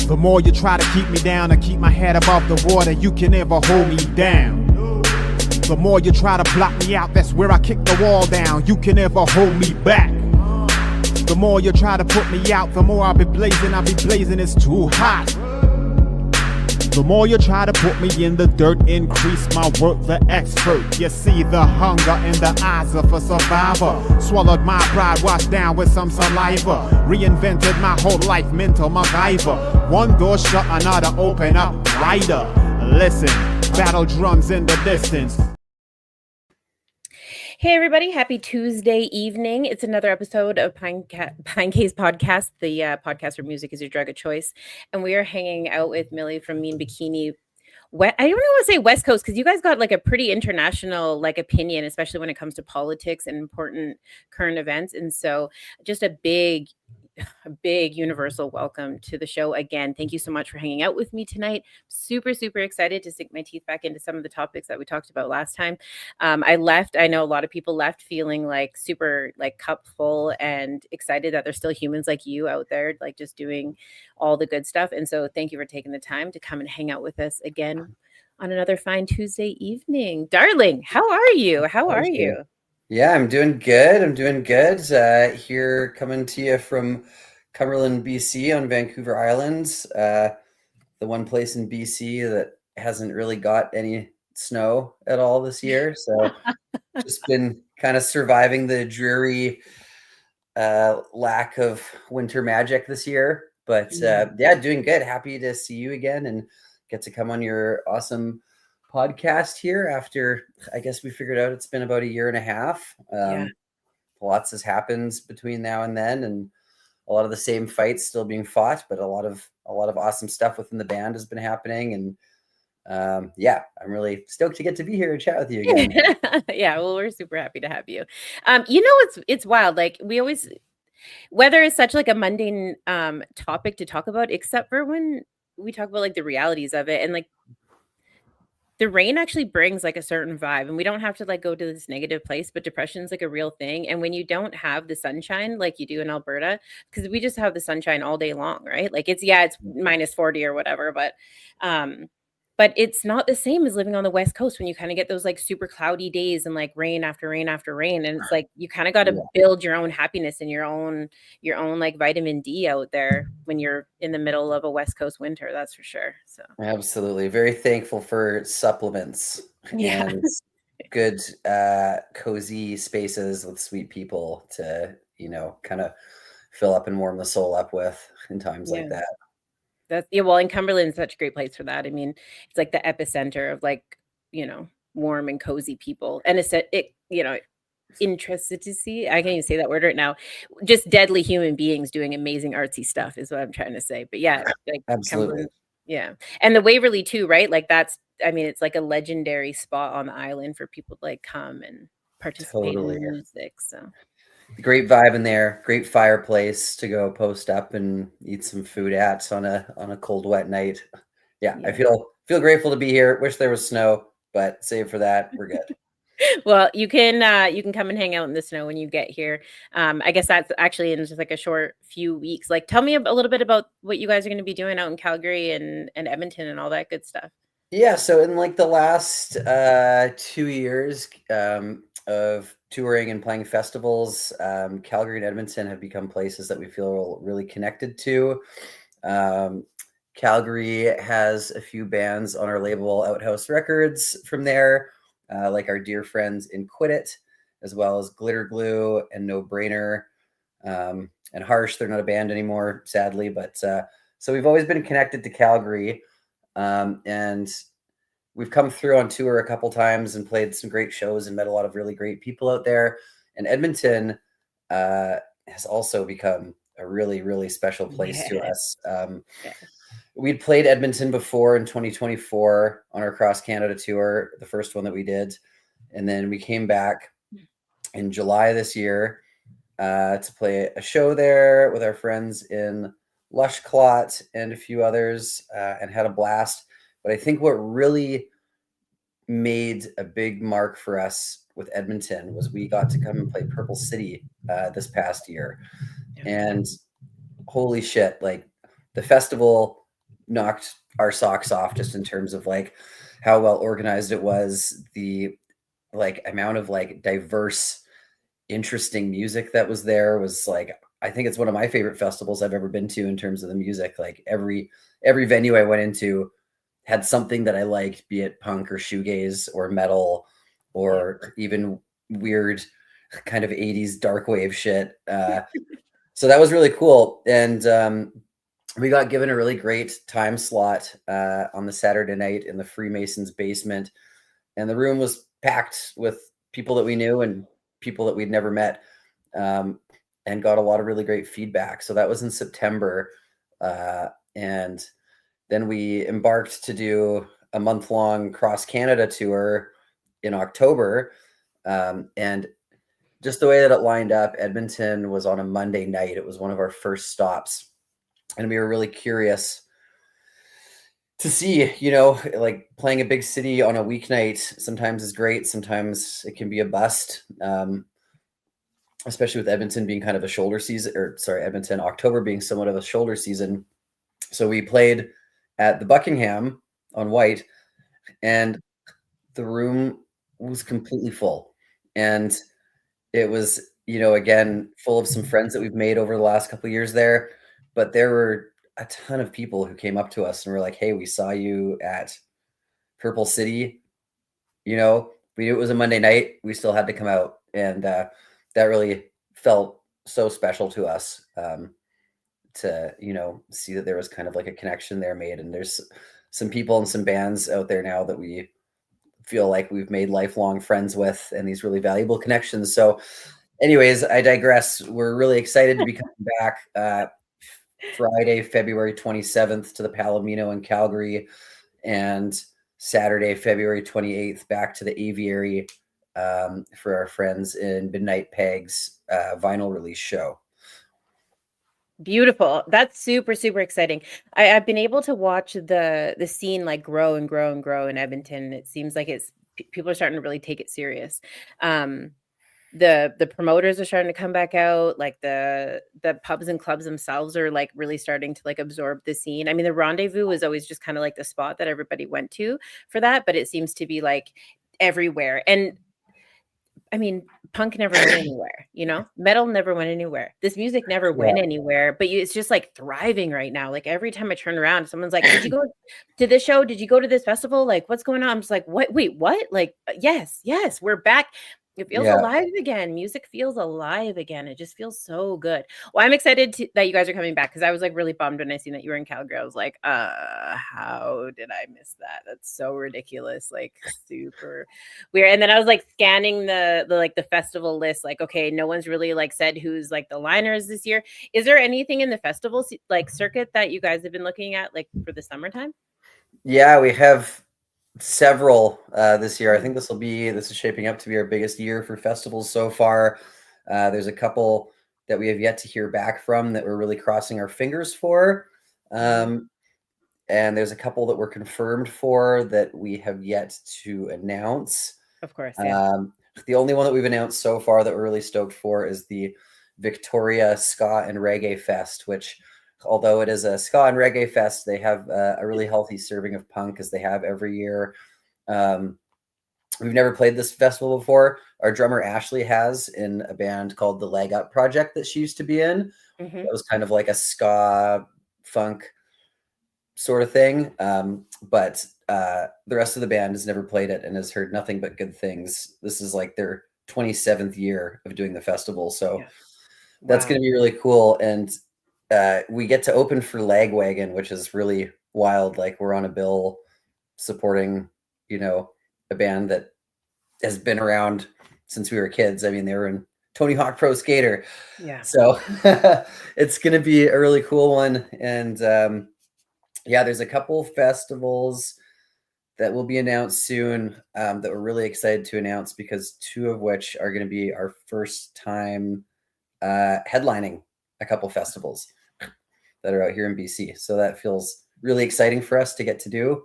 The more you try to keep me down and keep my head above the water, you can never hold me down. The more you try to block me out, that's where I kick the wall down. You can never hold me back. The more you try to put me out, the more I'll be blazing, it's too hot. The more you try to put me in the dirt, increase my work, the expert. You see the hunger in the eyes of a survivor. Swallowed my pride, washed down with some saliva. Reinvented my whole life, mental MacGyver. One door shut, another open up wider. Listen, battle drums in the distance. Hey everybody, happy Tuesday evening. It's another episode of Pinecase Podcast, the podcast where music is your drug of choice. And we are hanging out with Milli from Mean Bikini. I don't want to say West Coast because you guys got like a pretty international like opinion, especially when it comes to politics and important current events. And so just a big universal welcome to the show again. Thank you so much for hanging out with me tonight. Super excited to sink my teeth back into some of the topics that we talked about last time. I know a lot of people left feeling like super like cup full and excited that there's still humans like you out there, like just doing all the good stuff. And so thank you for taking the time to come and hang out with us again on another fine Tuesday evening. Darling, how are you? Yeah, I'm doing good. Here coming to you from Cumberland, BC on Vancouver Island, the one place in BC that hasn't really got any snow at all this year. So just been kind of surviving the dreary lack of winter magic this year. But yeah, doing good. Happy to see you again and get to come on your awesome podcast here after, I guess we figured out it's been about a year and a half. Lots has happened between now and then, and a lot of the same fights still being fought, but a lot of awesome stuff within the band has been happening. And yeah, I'm really stoked to get to be here and chat with you again. Yeah, well, we're super happy to have you. It's wild. Like we always, weather is such like a mundane topic to talk about, except for when we talk about like the realities of it. And like the rain actually brings like a certain vibe, and we don't have to like go to this negative place, but depression's like a real thing. And when you don't have the sunshine like you do in Alberta, because we just have the sunshine all day long, right? Like it's minus 40 or whatever, but it's not the same as living on the West Coast when you kind of get those like super cloudy days and like rain after rain after rain. And it's like you kind of got to build your own happiness and your own like vitamin D out there when you're in the middle of a West Coast winter. That's for sure. So absolutely. Very thankful for supplements and good cozy spaces with sweet people to, kind of fill up and warm the soul up with in times like that. Well, and Cumberland's such a great place for that. I mean, it's like the epicenter of like, warm and cozy people. And interested to see, I can't even say that word right now, just deadly human beings doing amazing artsy stuff is what I'm trying to say. But yeah, like absolutely. Yeah. And the Waverly too, right? Like it's like a legendary spot on the island for people to like come and participate in the music. So great vibe in there, great fireplace to go post up and eat some food at on a cold, wet night. Yeah. I feel grateful to be here. Wish there was snow, but save for that, we're good. Well, you can come and hang out in the snow when you get here. I guess that's actually in just like a short few weeks. Like tell me a little bit about what you guys are going to be doing out in Calgary and Edmonton and all that good stuff. Yeah, so in like the last 2 years of touring and playing festivals, Calgary and Edmonton have become places that we feel really connected to. Calgary has a few bands on our label Outhouse Records from there, like our dear friends in Quit It, as well as Glitter Glue and No Brainer, and Harsh. They're not a band anymore, sadly, but so we've always been connected to Calgary. And we've come through on tour a couple times and played some great shows and met a lot of really great people out there. And Edmonton has also become a really, really special place to us. We'd played Edmonton before in 2024 on our Cross Canada tour, the first one that we did. And then we came back in July this year to play a show there with our friends in Lush Clot and a few others, and had a blast. But I think what really made a big mark for us with Edmonton was we got to come and play Purple City this past year. And holy shit, like the festival knocked our socks off just in terms of like how well organized it was, the like amount of like diverse, interesting music that was there was like, I think it's one of my favorite festivals I've ever been to in terms of the music. Like every venue I went into had something that I liked, be it punk or shoegaze or metal or even weird kind of 80s dark wave shit. So that was really cool. And we got given a really great time slot on the Saturday night in the Freemasons basement. And the room was packed with people that we knew and people that we'd never met, and got a lot of really great feedback. So that was in September. And then we embarked to do a month-long cross-Canada tour in October. And just the way that it lined up, Edmonton was on a Monday night. It was one of our first stops. And we were really curious to see, like playing a big city on a weeknight sometimes is great. Sometimes it can be a bust, especially with Edmonton being kind of a shoulder season, Edmonton, October being somewhat of a shoulder season. So we played at the Buckingham on White, and the room was completely full. And it was, again, full of some friends that we've made over the last couple of years there. But there were a ton of people who came up to us and were like, hey, we saw you at Purple City. We knew it was a Monday night. We still had to come out. And that really felt so special to us, to, see that there was kind of like a connection there made. And there's some people and some bands out there now that we feel like we've made lifelong friends with and these really valuable connections. So anyways, I digress. We're really excited to be coming back Friday, February 27th to the Palomino in Calgary, and Saturday, February 28th back to the Aviary for our friends in Midnight Peg's vinyl release show. Beautiful. That's super, super exciting. I've been able to watch the scene like grow and grow and grow in Edmonton. It seems like people are starting to really take it serious. The promoters are starting to come back out. Like the pubs and clubs themselves are like really starting to like absorb the scene. I mean, the Rendezvous was always just kind of like the spot that everybody went to for that, but it seems to be like everywhere. And I mean, punk never went anywhere, metal never went anywhere. This music never went anywhere, but it's just like thriving right now. Like every time I turn around, someone's like, did you go to this show? Did you go to this festival? Like, what's going on? I'm just like, what? Wait, what? Like, yes, we're back. It feels alive again. Music feels alive again. It just feels so good. Well, I'm excited that you guys are coming back because I was like really bummed when I seen that you were in Calgary. I was like, how did I miss that? That's so ridiculous. Like super weird. And then I was like scanning the festival list. Like, okay, no one's really like said who's like the liners this year. Is there anything in the festival like circuit that you guys have been looking at like for the summertime? Yeah, we have several this year. I think this is shaping up to be our biggest year for festivals so far. There's a couple that we have yet to hear back from that we're really crossing our fingers for. And there's a couple that we're confirmed for that we have yet to announce. Of course. Yeah. The only one that we've announced so far that we're really stoked for is the Victoria Ska and Reggae Fest, which, although it is a ska and reggae fest, they have a really healthy serving of punk, as they have every year. We've never played this festival before. Our drummer Ashley has in a band called the Leg Up Project that she used to be in. Mm-hmm. It was kind of like a ska funk sort of thing. But the rest of the band has never played it and has heard nothing but good things. This is like their 27th year of doing the festival. So that's going to be really cool. And we get to open for Lagwagon, which is really wild. Like we're on a bill supporting, a band that has been around since we were kids. I mean, they were in Tony Hawk Pro Skater. Yeah. So it's going to be a really cool one. And there's a couple festivals that will be announced soon that we're really excited to announce, because two of which are going to be our first time headlining a couple festivals that are out here in BC. So that feels really exciting for us to get to do.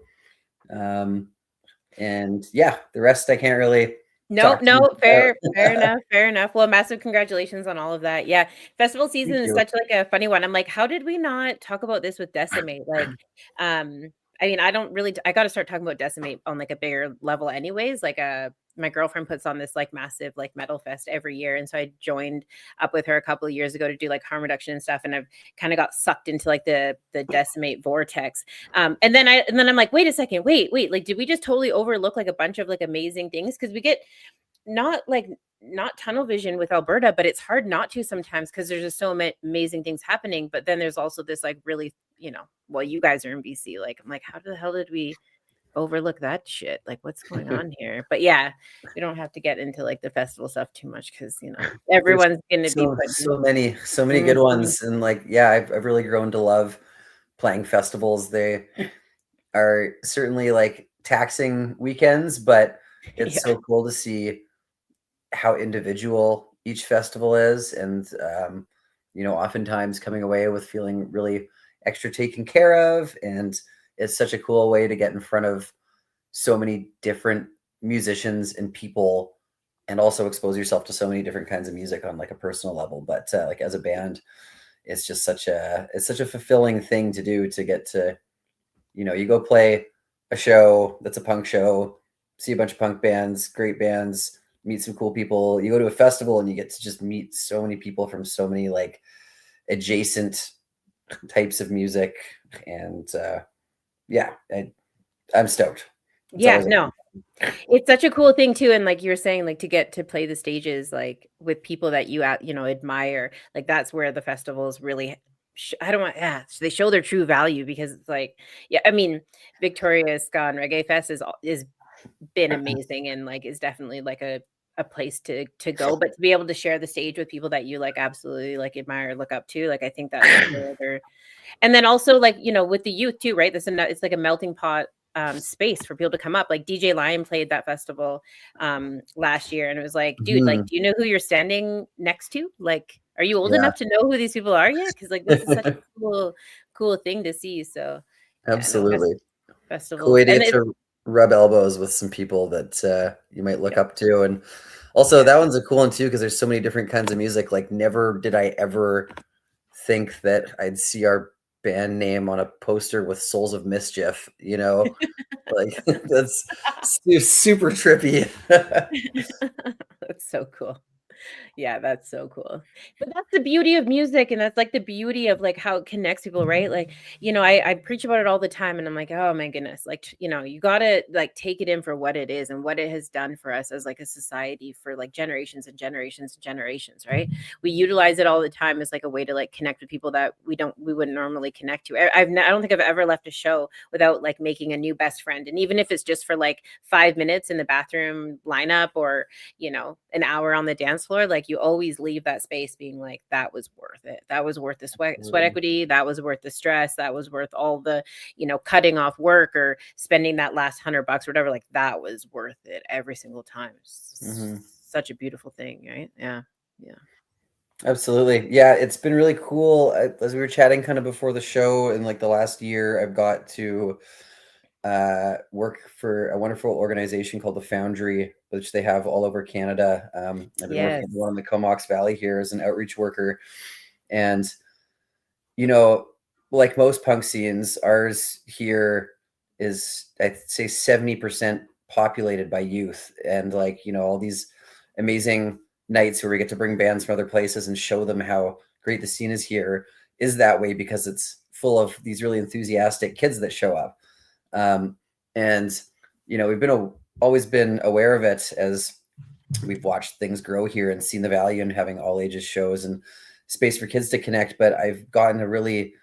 And the rest I can't really No, talk to you no, about. fair enough, fair enough. Well, massive congratulations on all of that. Yeah, festival season Thank is you. such like a funny one. I'm like, how did we not talk about this with Decimate? Like, I mean, I don't really. I got to start talking about Decimate on like a bigger level, anyways. Like, my girlfriend puts on this like massive like metal fest every year, and so I joined up with her a couple of years ago to do like harm reduction and stuff, and I've kind of got sucked into like the Decimate vortex. And then I'm like, wait a second, wait, like, did we just totally overlook like a bunch of like amazing things? Because we get not like not tunnel vision with Alberta, but it's hard not to sometimes because there's just so many amazing things happening. But then there's also this like really, well, you guys are in BC. Like, I'm like, how the hell did we overlook that shit? Like, what's going on here? But yeah, we don't have to get into like the festival stuff too much because There's everyone's gonna be so putting. so many good Mhm. ones, and like yeah, I've really grown to love playing festivals. They are certainly like taxing weekends, but it's Yeah. so cool to see how individual each festival is, and oftentimes coming away with feeling really extra taken care of, and it's such a cool way to get in front of so many different musicians and people, and also expose yourself to so many different kinds of music on like a personal level. But like as a band, it's just such a fulfilling thing to do, to get to, you go play a show that's a punk show, see a bunch of punk bands, great bands, meet some cool people. You go to a festival and you get to just meet so many people from so many like adjacent types of music. And yeah, I'm stoked. It's Yeah, always no, it's such a cool thing too, and like you were saying, like to get to play the stages like with people that you admire, like that's where the festivals really I don't want they show their true value because it's like I mean, Victoria Ska and Reggae Fest is been amazing and like is definitely like a place to go, but to be able to share the stage with people that you like absolutely like admire, look up to, like I think that's a whole other. And then also like, with the youth too, right? It's like a melting pot space for people to come up. Like DJ Lion played that festival last year and it was like, dude, like, Mhm. do you know who you're standing next to? Like, are you old Yeah, enough to know who these people are yet? Because like this is such a cool thing to see. So yeah, no, absolutely. Cool festivals. idea And it's to rub elbows with some people that you might look yeah, up to. And also, yeah. that one's a cool one too, because there's so many different kinds of music. Like, never did I ever think that I'd see our band name on a poster with Souls of Mischief, like that's super trippy. That's so cool. Yeah, that's so cool. But that's the beauty of music, and that's like the beauty of like how it connects people, right? Like, I preach about it all the time, and I'm like, oh my goodness, like, you gotta like take it in for what it is and what it has done for us as like a society for like generations and generations and generations, right? We utilize it all the time as like a way to like connect with people that we wouldn't normally connect to. I don't think I've ever left a show without like making a new best friend, and even if it's just for like 5 minutes in the bathroom lineup or an hour on the dance floor, like you always leave that space being like, that was worth it. That was worth the sweat Absolutely. equity. That was worth the stress. That was worth all the, cutting off work or spending that last $100 or whatever. Like that was worth it every single time. Hmm. Such a beautiful thing, right? Yeah. Yeah. Absolutely. Yeah, it's been really cool. As we were chatting kind of before the show, in like the last year, I've got to work for a wonderful organization called the Foundry, which they have all over Canada. I've been working Yes. with one in the Comox Valley here as an outreach worker. And, you know, like most punk scenes, ours here is, I'd say, 70% populated by youth. And like, all these amazing nights where we get to bring bands from other places and show them how great the scene is here is that way because it's full of these really enthusiastic kids that show up. And we've always been aware of it as we've watched things grow here and seen the value in having all ages shows and space for kids to connect. But I've gotten a really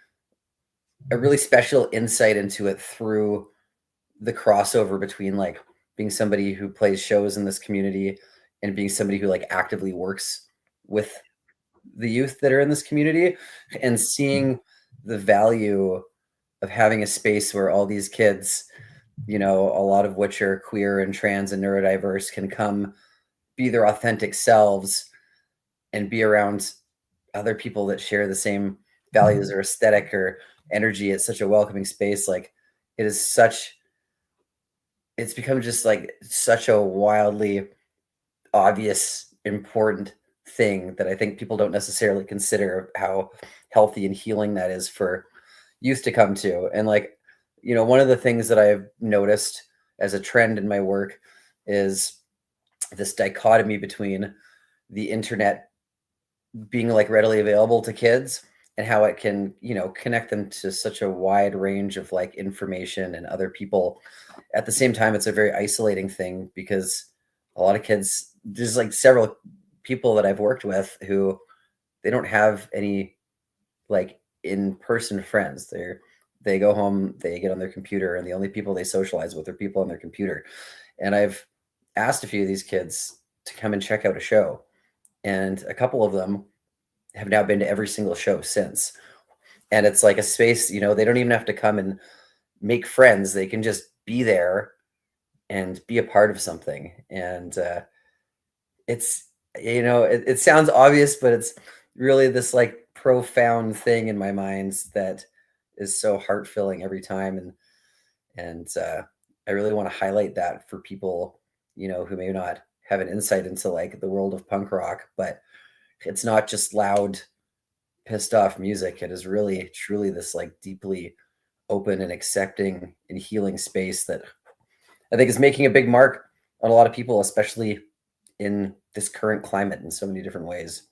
special insight into it through the crossover between like being somebody who plays shows in this community and being somebody who like actively works with the youth that are in this community, and seeing the value of having a space where all these kids, a lot of which are queer and trans and neurodiverse, can come be their authentic selves and be around other people that share the same values or aesthetic or energy. It's such a welcoming space. Like it is it's become just like such a wildly obvious, important thing that I think people don't necessarily consider how healthy and healing that is for youth to come to. And like, one of the things that I've noticed as a trend in my work is this dichotomy between the internet being like readily available to kids and how it can, connect them to such a wide range of like information and other people. At the same time, it's a very isolating thing because a lot of kids, there's like several people that I've worked with who they don't have any like in-person friends. They go home, they get on their computer, and the only people they socialize with are people on their computer. And I've asked a few of these kids to come and check out a show, and a couple of them have now been to every single show since. And it's like a space, they don't even have to come and make friends. They can just be there and be a part of something. And it's, it sounds obvious, but it's really this like profound thing in my mind that is so heart-filling every time. And I really want to highlight that for people, who may not have an insight into like the world of punk rock, but it's not just loud, pissed off music. It is really, truly this like deeply open and accepting and healing space that I think is making a big mark on a lot of people, especially in this current climate in so many different ways.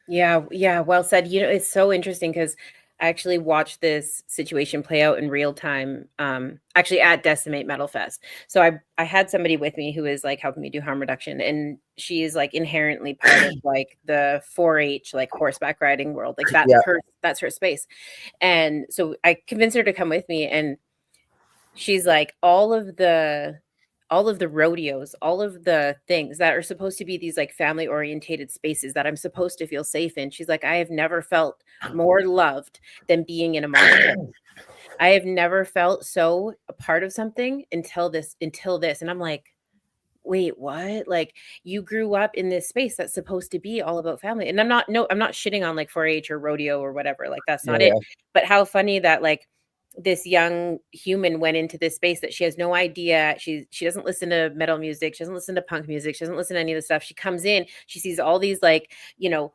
Yeah, yeah, well said. It's so interesting because I actually watched this situation play out in real time, actually at Decimate Metal Fest. So I had somebody with me who is like helping me do harm reduction, and she is like inherently part of like the 4-H like horseback riding world, like that's Yeah. that's her space. And so I convinced her to come with me, and she's like, all of the rodeos, all of the things that are supposed to be these like family orientated spaces that I'm supposed to feel safe in. She's like, I have never felt more loved than being in a mosh pit. I have never felt so a part of something until this. And I'm like, wait, what? Like, you grew up in this space that's supposed to be all about family. And I'm not shitting on like 4-H or rodeo or whatever. Like, that's not it. But how funny that like this young human went into this space that she has no idea. She doesn't listen to metal music. She doesn't listen to punk music. She doesn't listen to any of the stuff. She comes in, she sees all these like,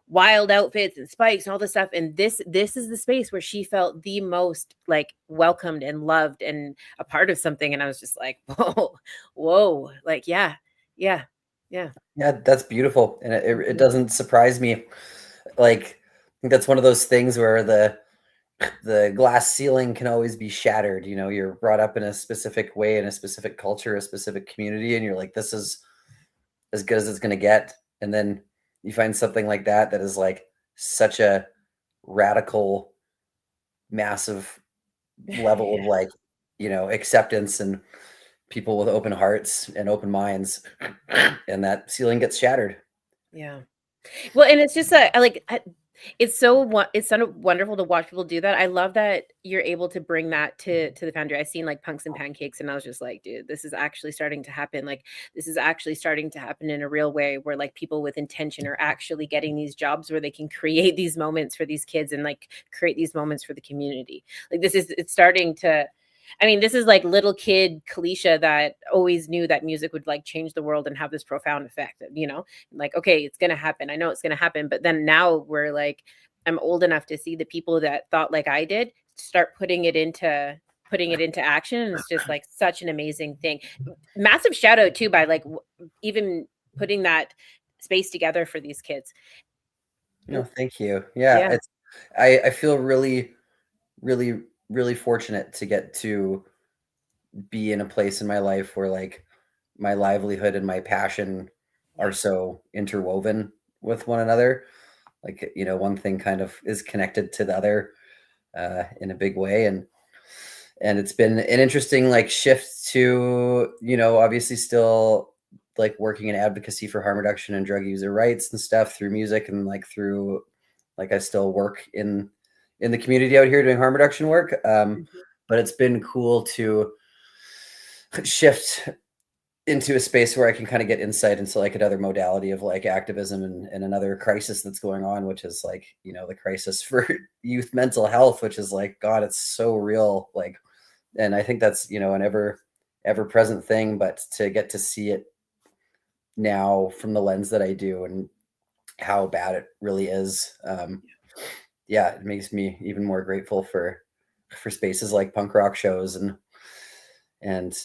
wild outfits and spikes and all this stuff. And this is the space where she felt the most like welcomed and loved and a part of something. And I was just like, whoa. Like, yeah. Yeah. That's beautiful. And it doesn't surprise me. Like, I think that's one of those things where the glass ceiling can always be shattered. You're brought up in a specific way, in a specific culture, a specific community, and you're like, this is as good as it's going to get. And then you find something like that is like such a radical, massive level of like, acceptance and people with open hearts and open minds, and that ceiling gets shattered. Yeah. Well, and it's just it's so wonderful to watch people do that. I love that you're able to bring that to the foundry. I seen like Punks and Pancakes, and I was just like, dude, this is actually starting to happen. Like, this is actually starting to happen in a real way where like people with intention are actually getting these jobs where they can create these moments for these kids and like create these moments for the community. Like, it's starting to. I mean, this is like little kid Kalisha that always knew that music would like change the world and have this profound effect, like, okay, it's going to happen. I know it's going to happen. But then now we're like, I'm old enough to see the people that thought like I did start putting it into action. And it's just like such an amazing thing. Massive shout out too, by like even putting that space together for these kids. No, thank you. Yeah. I feel really, really, really fortunate to get to be in a place in my life where like my livelihood and my passion are so interwoven with one another. Like, one thing kind of is connected to the other in a big way. And it's been an interesting like shift to, obviously still like working in advocacy for harm reduction and drug user rights and stuff through music, and like through like I still work in the community out here doing harm reduction work. But it's been cool to shift into a space where I can kind of get insight into like another modality of like activism and another crisis that's going on, which is like, the crisis for youth mental health, which is like, God, it's so real. Like, and I think that's, an ever present thing, but to get to see it now from the lens that I do and how bad it really is. Yeah, it makes me even more grateful for spaces like punk rock shows and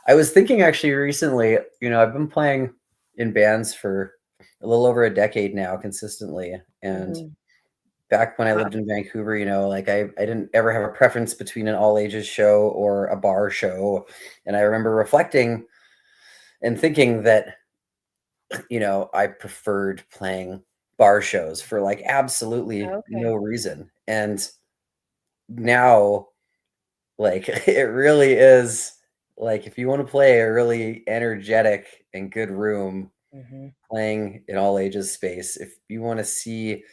I was thinking actually recently, I've been playing in bands for a little over a decade now consistently, and back when I lived in Vancouver, like I didn't ever have a preference between an all ages show or a bar show, and I remember reflecting and thinking that I preferred playing bar shows for like absolutely Okay. no reason. And now, like, it really is like if you want to play a really energetic and good room, playing in all ages space, if you want to see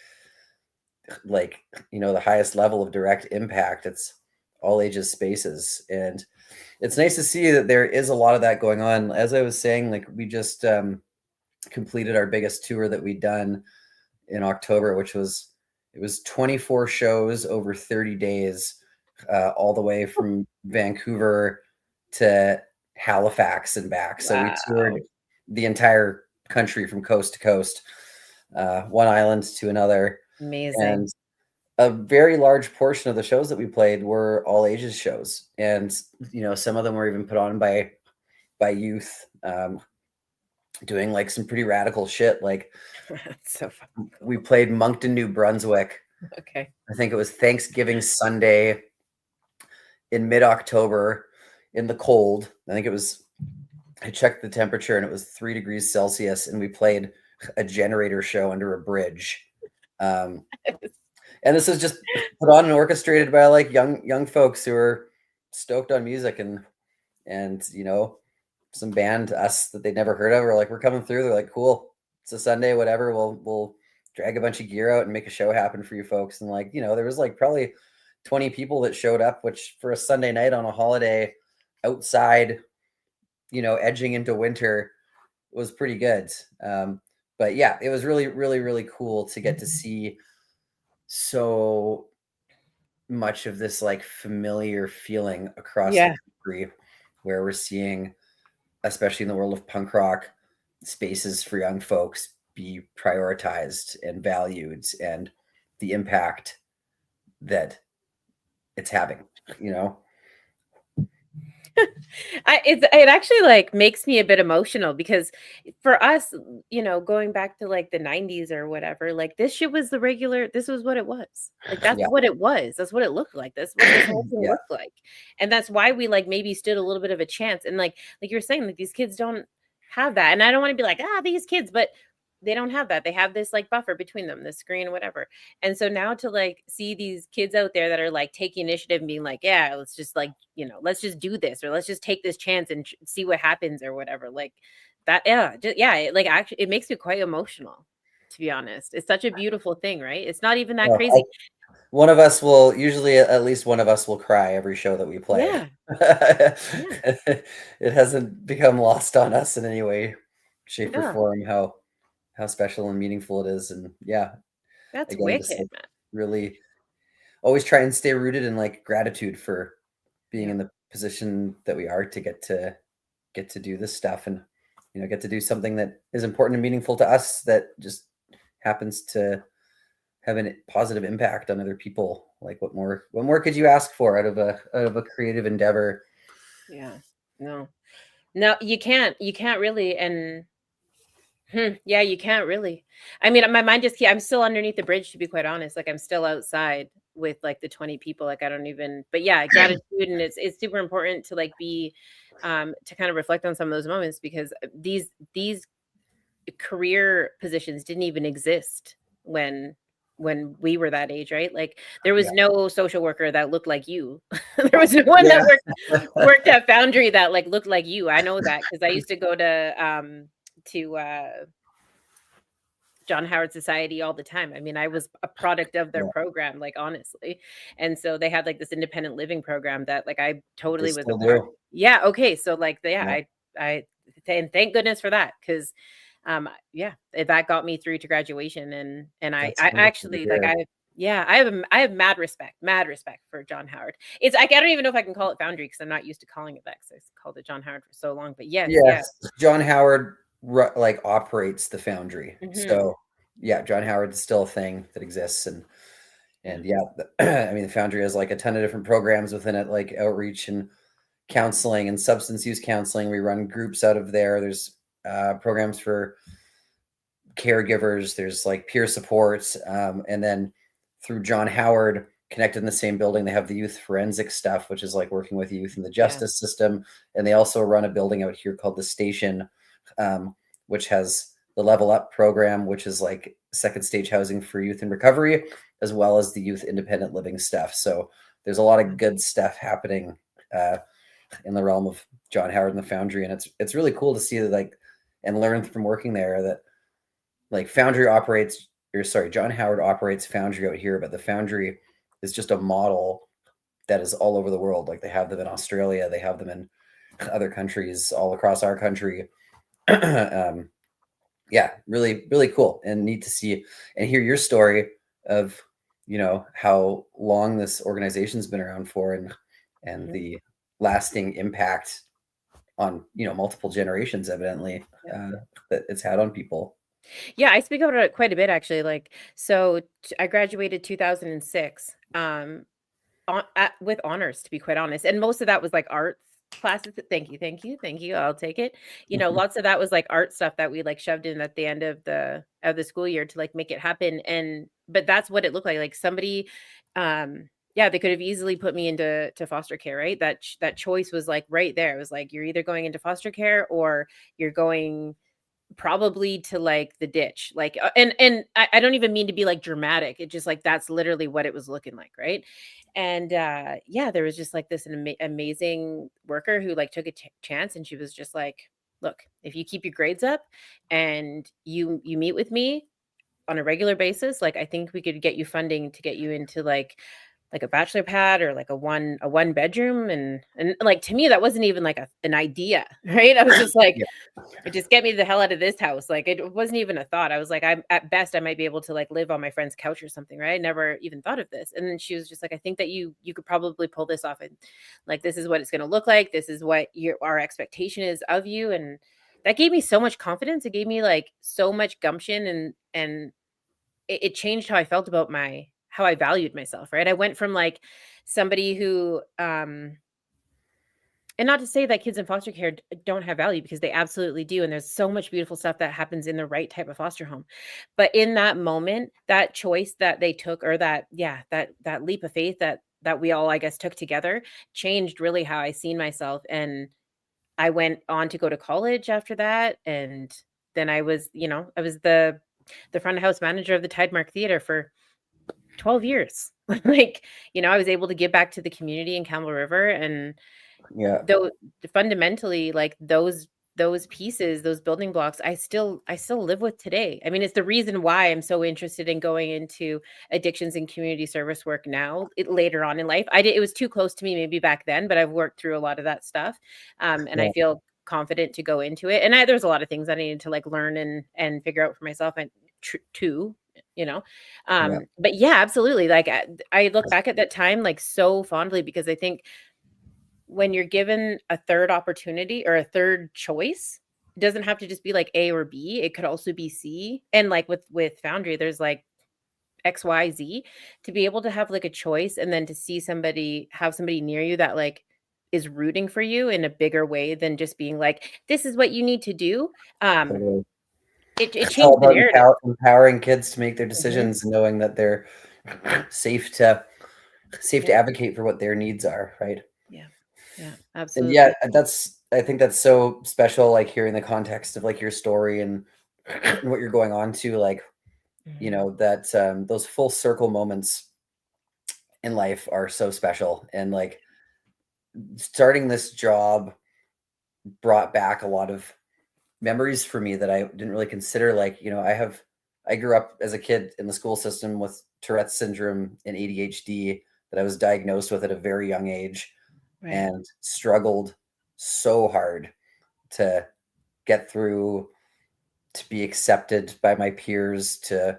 like, the highest level of direct impact, it's all ages spaces. And it's nice to see that there is a lot of that going on. As I was saying, like we just completed our biggest tour that we'd done in October, which was 24 shows over 30 days, all the way from Vancouver to Halifax and back. So we toured the entire country from coast to coast, one island to another. Amazing. And a very large portion of the shows that we played were all ages shows. And, some of them were even put on by youth, doing like some pretty radical shit. Like That's so fun. we played Moncton, New Brunswick. Okay. I think it was Thanksgiving Sunday in mid-October in the cold. I checked the temperature and it was 3 degrees Celsius, and we played a generator show under a bridge. And this was just put on and orchestrated by like young folks who are stoked on music and some band us that they'd never heard of. We're like, we're coming through. They're like, cool. It's a Sunday, whatever. We'll drag a bunch of gear out and make a show happen for you folks. And like, there was like probably 20 people that showed up, which for a Sunday night on a holiday outside, edging into winter was pretty good. But yeah, it was really, really, really cool to get to see so much of this like familiar feeling across the country, where we're seeing, especially in the world of punk rock, spaces for young folks be prioritized and valued, and the impact that it's having, It actually like makes me a bit emotional, because for us, going back to like the 90s or whatever, like this shit was this was what it was. Like that's what it was. That's what it looked like. That's what this whole thing looked like. And that's why we like maybe stood a little bit of a chance. And like you're saying, like these kids don't have that. And I don't want to be like, these kids, but they don't have that. They have this like buffer between them, the screen or whatever. And so now to like see these kids out there that are like taking initiative and being like, yeah, let's just like, let's just do this, or let's just take this chance and see what happens or whatever. Like that. Like actually it makes me quite emotional, to be honest. It's such a beautiful thing, right? It's not even that crazy. One of us will usually, at least one of us will cry every show that we play. Yeah. It hasn't become lost on us in any way, shape or form, how special and meaningful it is. And that's again, wicked, just, like, man. really always try and stay rooted in like gratitude for being in the position that we are to get to do this stuff, and get to do something that is important and meaningful to us, that just happens to have a positive impact on other people. Like what more could you ask for out of a creative endeavor? No, you can't really. And you can't really. I mean, my mind I'm still underneath the bridge, to be quite honest. Like I'm still outside with like the 20 people. Like I don't even, but gratitude. And it's super important to like be, to kind of reflect on some of those moments, because these career positions didn't even exist when we were that age, right? Like there was no social worker that looked like you. There was no one that worked at Foundry that like looked like you. I know that because I used to go to John Howard Society all the time. I mean, I was a product of their program, like honestly. And so they had like this independent living program that like I totally was a part. Yeah. Okay. So like, I and thank goodness for that, because that got me through to graduation. And I actually like I have mad respect for John Howard. It's like I don't even know if I can call it Foundry, because I'm not used to calling it that, because I called it John Howard for so long. But yes. John Howard like operates the Foundry. So yeah, John Howard is still a thing that exists, and yeah, I mean, the Foundry has like a ton of different programs within it, like outreach and counseling and substance use counseling. We run groups out of there. There's programs for caregivers. There's like peer support, and then through John Howard, connected in the same building, they have the youth forensic stuff, which is like working with youth in the justice system. And they also run a building out here called the Station, which has the Level Up program, which is like second stage housing for youth in recovery, as well as the youth independent living stuff. So there's a lot of good stuff happening in the realm of John Howard and the Foundry. And it's really cool to see that, like, and learn from working there, that like Foundry operates, or sorry, John Howard operates Foundry out here, but the Foundry is just a model that is all over the world. Like they have them in Australia, they have them in other countries all across our country. Yeah, really, really cool and neat to see and hear your story of, you know, how long this organization's been around for, and the lasting impact on, you know, multiple generations, evidently, that it's had on people. Yeah, I speak about it quite a bit actually. Like, so I graduated 2006 with honors, to be quite honest, and most of that was like arts classes. Thank you, thank you, thank you. I'll take it. You know, lots of that was like art stuff that we like shoved in at the end of the school year to like make it happen. And but that's what it looked like. Like somebody, yeah, they could have easily put me into foster care, right? That choice was like right there. It was like you're either going into foster care or you're going probably to like the ditch, like and I don't even mean to be like dramatic. It just like that's literally what it was looking like, right? And yeah, there was just like this amazing worker who like took a chance, and she was just like, look, if you keep your grades up and you meet with me on a regular basis, like I think we could get you funding to get you into like a bachelor pad or like a one bedroom. And like to me that wasn't even like an idea, right? I was just like, Yeah. just get me the hell out of this house. Like it wasn't even a thought. I was like, I'm at best I might be able to like live on my friend's couch or something, right? I never even thought of this. And then she was just like, I think that you could probably pull this off, and like this is what it's going to look like. This is what our expectation is of you. And that gave me so much confidence. It gave me like so much gumption, and it changed how I felt about how I valued myself, right? I went from like somebody who and not to say that kids in foster care don't have value, because they absolutely do. And there's so much beautiful stuff that happens in the right type of foster home. But in that moment, that choice that they took, or that leap of faith that we all, I guess, took together, changed really how I seen myself. And I went on to go to college after that. And then I was the front of house manager of the Tidemark Theater for 12 years. Like, I was able to give back to the community in Campbell River. And Yeah. though fundamentally, like those pieces, those building blocks, I still live with today. I mean, it's the reason why I'm so interested in going into addictions and community service work now, later on in life. It was too close to me maybe back then, but I've worked through a lot of that stuff. And Yeah. I feel confident to go into it. And there's a lot of things I needed to like learn and figure out for myself, and too, but yeah, absolutely. Like I look back at that time like so fondly, because I think when you're given a third opportunity or a third choice, it doesn't have to just be like A or B. It could also be C. And like with Foundry, there's like X, Y, Z. To be able to have like a choice, and then to see have somebody near you that like is rooting for you in a bigger way than just being like, this is what you need to do. Totally. It It's all changed the about narrative. empowering kids to make their decisions, and knowing that they're safe to advocate for what their needs are, right? Yeah, And absolutely. yeah, I think that's so special, like hearing the context of like your story and what you're going on to, like, you know, that those full circle moments in life are so special. And like starting this job brought back a lot of memories for me that I didn't really consider. Like, you know, I grew up as a kid in the school system with Tourette's syndrome and ADHD that I was diagnosed with at a very young age, Right. and struggled so hard to get through, to be accepted by my peers, to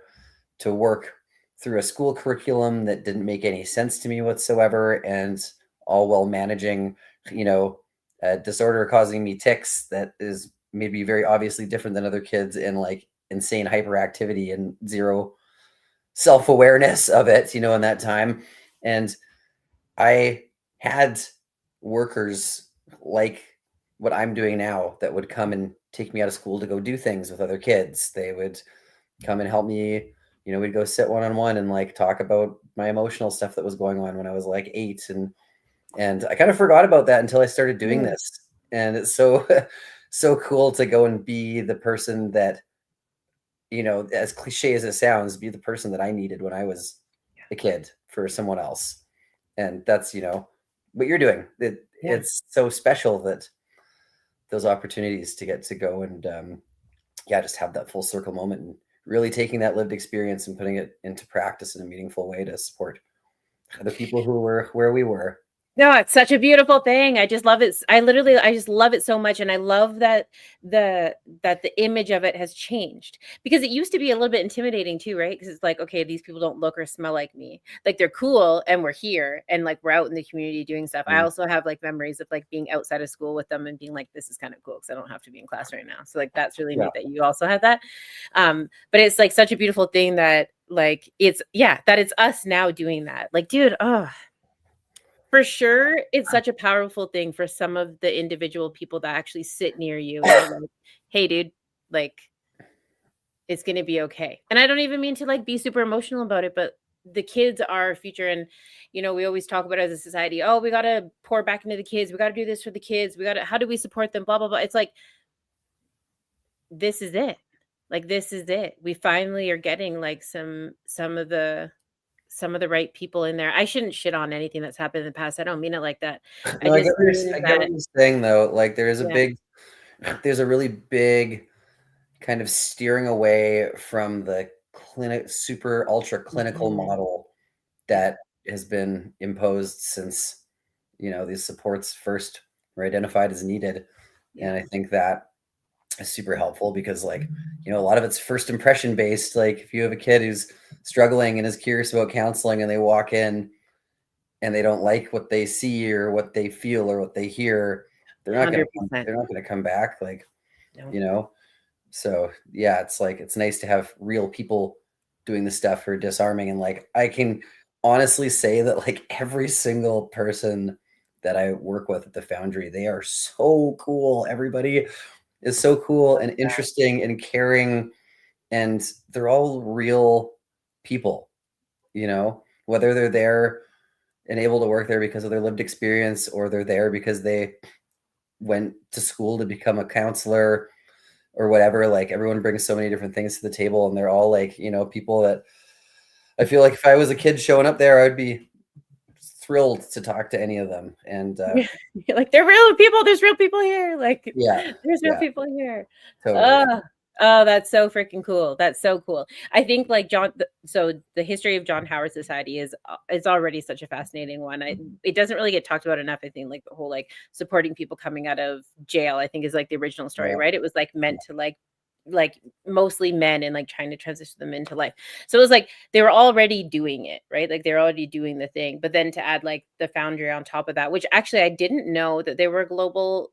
work through a school curriculum that didn't make any sense to me whatsoever, and all while managing, you know, a disorder causing me tics that is maybe very obviously different than other kids in like insane hyperactivity and zero self-awareness of it, you know, in that time. And I had workers like what I'm doing now that would come and take me out of school to go do things with other kids. They would come and help me, you know, we'd go sit one-on-one and like talk about my emotional stuff that was going on when I was like 8. And I kind of forgot about that until I started doing this. And it's so so cool to go and be the person that, you know, as cliche as it sounds, be the person that I needed when I was a kid for someone else. And that's, you know, what you're doing. It's so special that those opportunities to get to go and just have that full circle moment and really taking that lived experience and putting it into practice in a meaningful way to support the people who were where we were. No, it's such a beautiful thing. I just love it. I just love it so much. And I love that the image of it has changed, because it used to be a little bit intimidating too, right? Because it's like, okay, these people don't look or smell like me. Like, they're cool and we're here and like we're out in the community doing stuff. I also have like memories of like being outside of school with them and being like, this is kind of cool because I don't have to be in class right now. So like, that's really neat that you also have that. But it's like such a beautiful thing that like, that it's us now doing that. Like, dude, for sure, it's such a powerful thing for some of the individual people that actually sit near you and are like, hey, dude, like, it's going to be okay. And I don't even mean to like be super emotional about it, but the kids are our future. And, you know, we always talk about as a society, oh, we got to pour back into the kids. We got to do this for the kids. How do we support them? Blah, blah, blah. It's like, this is it. Like, this is it. We finally are getting like some of the right people in there. I shouldn't shit on anything that's happened in the past. I don't mean it like that. No, I get what you're saying though. Like, there's a really big kind of steering away from the super ultra clinical model that has been imposed since, you know, these supports first were identified as needed. And I think that is super helpful because, like, you know, a lot of it's first impression based. Like, if you have a kid who's struggling and is curious about counseling and they walk in and they don't like what they see or what they feel or what they hear, they're not going to come back. Like, you know, so yeah, it's like, it's nice to have real people doing the stuff who are disarming. And like, I can honestly say that like every single person that I work with at the Foundry, they are so cool. Everybody is so cool and interesting and caring, and they're all real people, you know, whether they're there and able to work there because of their lived experience, or they're there because they went to school to become a counselor or whatever. Like, everyone brings so many different things to the table, and they're all like, you know, people that I feel like if I was a kid showing up there, I'd be thrilled to talk to any of them. And you're like, they're real people. There's real people here. Like, there's real people here. Totally. Oh, that's so freaking cool. That's so cool. I think like so the history of John Howard Society is already such a fascinating one. It doesn't really get talked about enough. I think like the whole like supporting people coming out of jail, I think, is like the original story, right? It was like meant to like mostly men and like trying to transition them into life. So it was like they were already doing it, right? Like they're already doing the thing. But then to add like the Foundry on top of that, which actually I didn't know that they were a global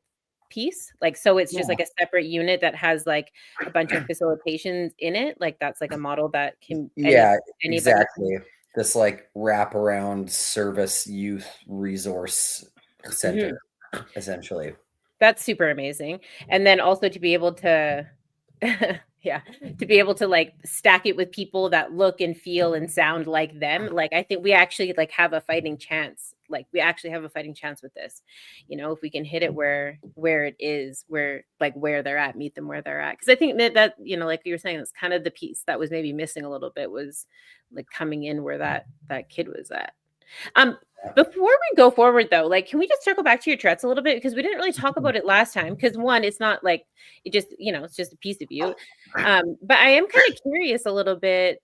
piece. Like, so it's just like a separate unit that has like a bunch of facilitations in it. Like, that's like a model that can exactly. This like wraparound service youth resource center, essentially. That's super amazing. And then also to be able to to be able to like stack it with people that look and feel and sound like them. Like, I think we actually like have a fighting chance. Like, we actually have a fighting chance with this, you know, if we can hit it where it is, where they're at, meet them where they're at. Because I think that, you know, like you were saying, it's kind of the piece that was maybe missing a little bit, was like coming in where that kid was at. Before we go forward though, like, can we just circle back to your Tourette's a little bit? Because we didn't really talk about it last time. Because one, it's not like it just, you know, it's just a piece of you. But I am kind of curious a little bit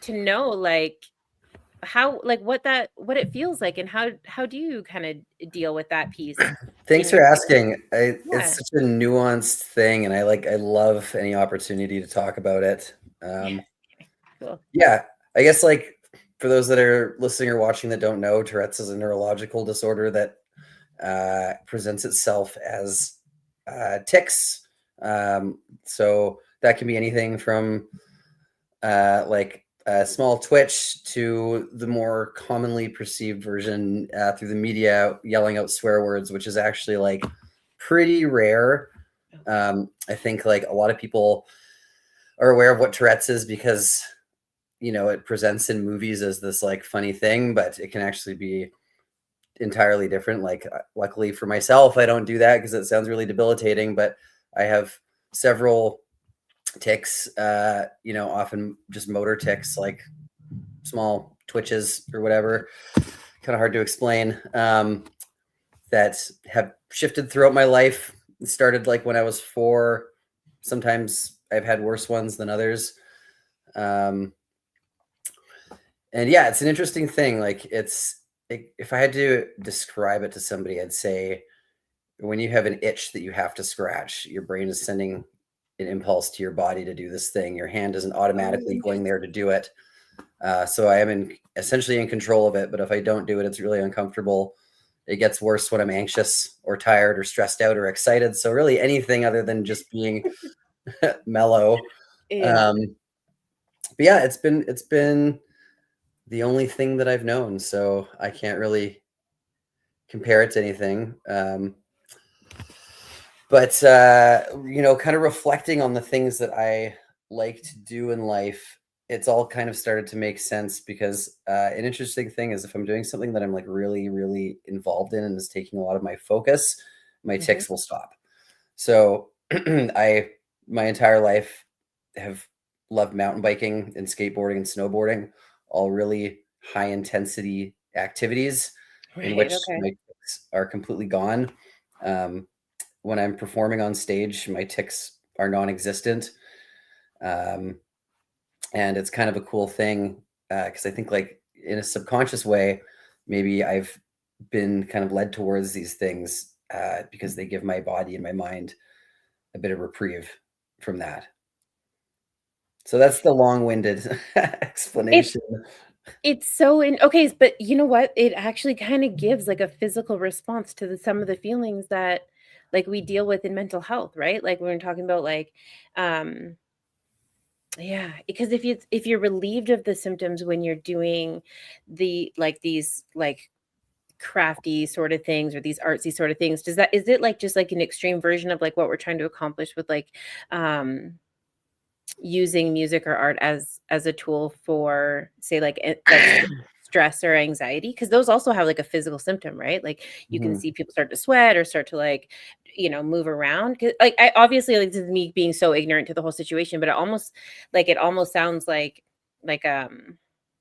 to know like how, like what it feels like, and how do you kind of deal with that piece? Thanks for asking. It's such a nuanced thing, and I love any opportunity to talk about it. Cool. Yeah, I guess like, for those that are listening or watching that don't know, Tourette's is a neurological disorder that presents itself as tics. So that can be anything from like a small twitch to the more commonly perceived version through the media, yelling out swear words, which is actually like pretty rare. I think like a lot of people are aware of what Tourette's is because, it presents in movies as this like funny thing, but it can actually be entirely different. Like, luckily for myself, I don't do that because it sounds really debilitating, but I have several tics, often just motor tics, like small twitches or whatever, kind of hard to explain, that have shifted throughout my life. It started like when I was 4. Sometimes I've had worse ones than others. And yeah, it's an interesting thing. Like if I had to describe it to somebody, I'd say when you have an itch that you have to scratch, your brain is sending an impulse to your body to do this thing. Your hand isn't automatically going there to do it. So I am essentially in control of it. But if I don't do it, it's really uncomfortable. It gets worse when I'm anxious or tired or stressed out or excited. So really anything other than just being mellow. Yeah. But yeah, it's been the only thing that I've known. So I can't really compare it to anything. But kind of reflecting on the things that I like to do in life, it's all kind of started to make sense because an interesting thing is if I'm doing something that I'm like really, really involved in and is taking a lot of my focus, my tics will stop. So my entire life have loved mountain biking and skateboarding and snowboarding, all really high intensity activities in which my tics are completely gone. When I'm performing on stage, my tics are non-existent. And it's kind of a cool thing because I think like in a subconscious way, maybe I've been kind of led towards these things because they give my body and my mind a bit of reprieve from that. So that's the long-winded explanation. It's so okay, but you know what? It actually kind of gives like a physical response to some of the feelings that like we deal with in mental health, right? Like when we're talking about like yeah, because if you're relieved of the symptoms when you're doing these like crafty sort of things or these artsy sort of things, is it like just like an extreme version of like what we're trying to accomplish with like using music or art as a tool for say like stress or anxiety, because those also have like a physical symptom, right? Like you can see people start to sweat or start to like move around. 'Cause, like I obviously like this is me being so ignorant to the whole situation, but it almost sounds like like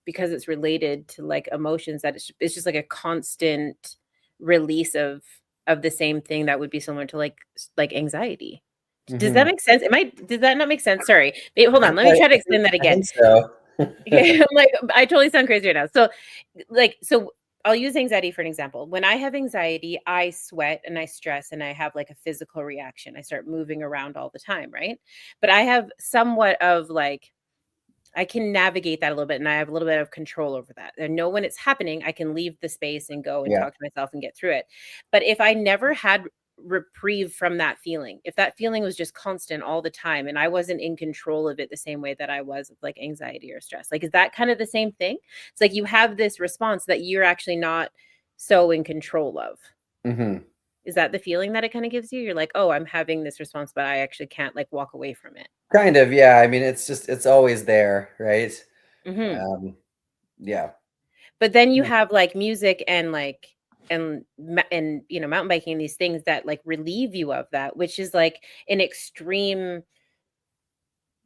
because it's related to like emotions that it's just like a constant release of the same thing that would be similar to like anxiety. Does that make sense? Does that not make sense? Sorry. Wait, hold on. Let me try to explain that I again. think so. Okay, I'm like, I totally sound crazy right now. So I'll use anxiety for an example. When I have anxiety, I sweat and I stress and I have like a physical reaction. I start moving around all the time, right? But I have somewhat of like I can navigate that a little bit and I have a little bit of control over that. I know when it's happening, I can leave the space and go and Yeah. talk to myself and get through it. But if I never had reprieve from that feeling, if that feeling was just constant all the time and I wasn't in control of it the same way that I was with like anxiety or stress, like is that kind of the same thing? It's like you have this response that you're actually not so in control of. Is that the feeling that it kind of gives you? You're like, oh, I'm having this response, but I actually can't like walk away from it. Kind of, yeah. I mean, it's always there, right? Hmm. Yeah. But then you have like music and like and mountain biking and these things that like relieve you of that, which is like an extreme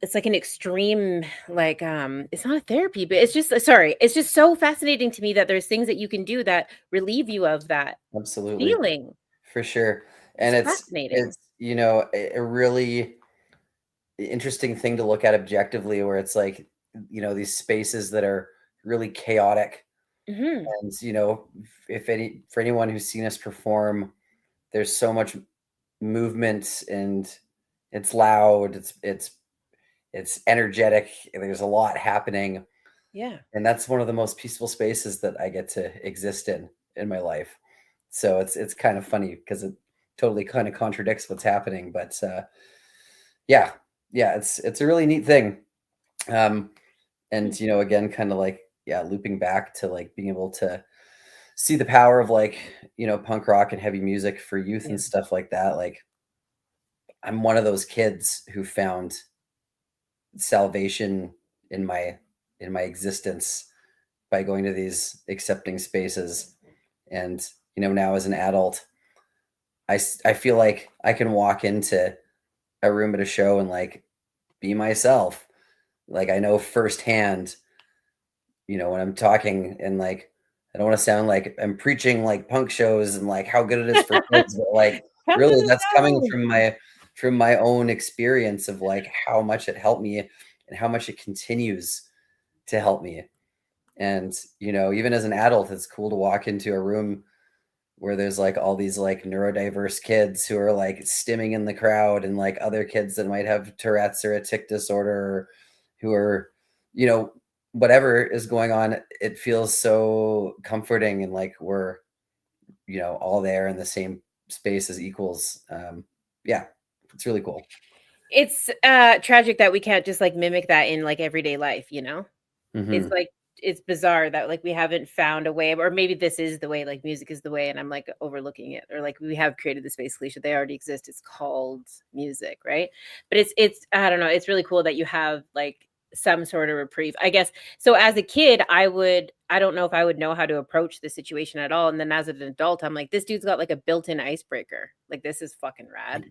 it's like an extreme like it's not a therapy, but it's just sorry, it's just so fascinating to me that there's things that you can do that relieve you of that Absolutely. feeling. For sure. And It's it's fascinating. it's a really interesting thing to look at objectively where it's like, these spaces that are really chaotic. Hmm. And for anyone who's seen us perform, there's so much movement and it's loud, it's energetic, there's a lot happening. Yeah. And that's one of the most peaceful spaces that I get to exist in my life. So it's kind of funny because totally kind of contradicts what's happening. But yeah, it's a really neat thing. And you know, again, kind of like, yeah, looping back to like being able to see the power of like, you know, punk rock and heavy music for youth Yeah. and stuff like that. Like, I'm one of those kids who found salvation in my existence by going to these accepting spaces. And you know, now as an adult, I feel like I can walk into a room at a show and like be myself. Like, I know firsthand, you know, when I'm talking, and like, I don't want to sound like I'm preaching like punk shows and like how good it is for kids, but like Come to really the that's coming show. from my own experience of like how much it helped me and how much it continues to help me. And you know, even as an adult, it's cool to walk into a room where there's like all these like neurodiverse kids who are like stimming in the crowd, and like other kids that might have Tourette's or a tic disorder, or who are, you know, whatever is going on. It feels so comforting, and like we're, you know, all there in the same space as equals. Yeah, it's really cool. It's tragic that we can't just like mimic that in like everyday life, you know? It's Hmm. like it's bizarre that like we haven't found a way, or maybe this is the way, like music is the way, and I'm like overlooking it, or like we have created the space, Felicia. They already exist. It's called music, right? But it's I don't know. It's really cool that you have like some sort of reprieve, I guess. So as a kid, I don't know if I would know how to approach the situation at all. And then as an adult, I'm like, this dude's got like a built-in icebreaker. Like this is fucking rad,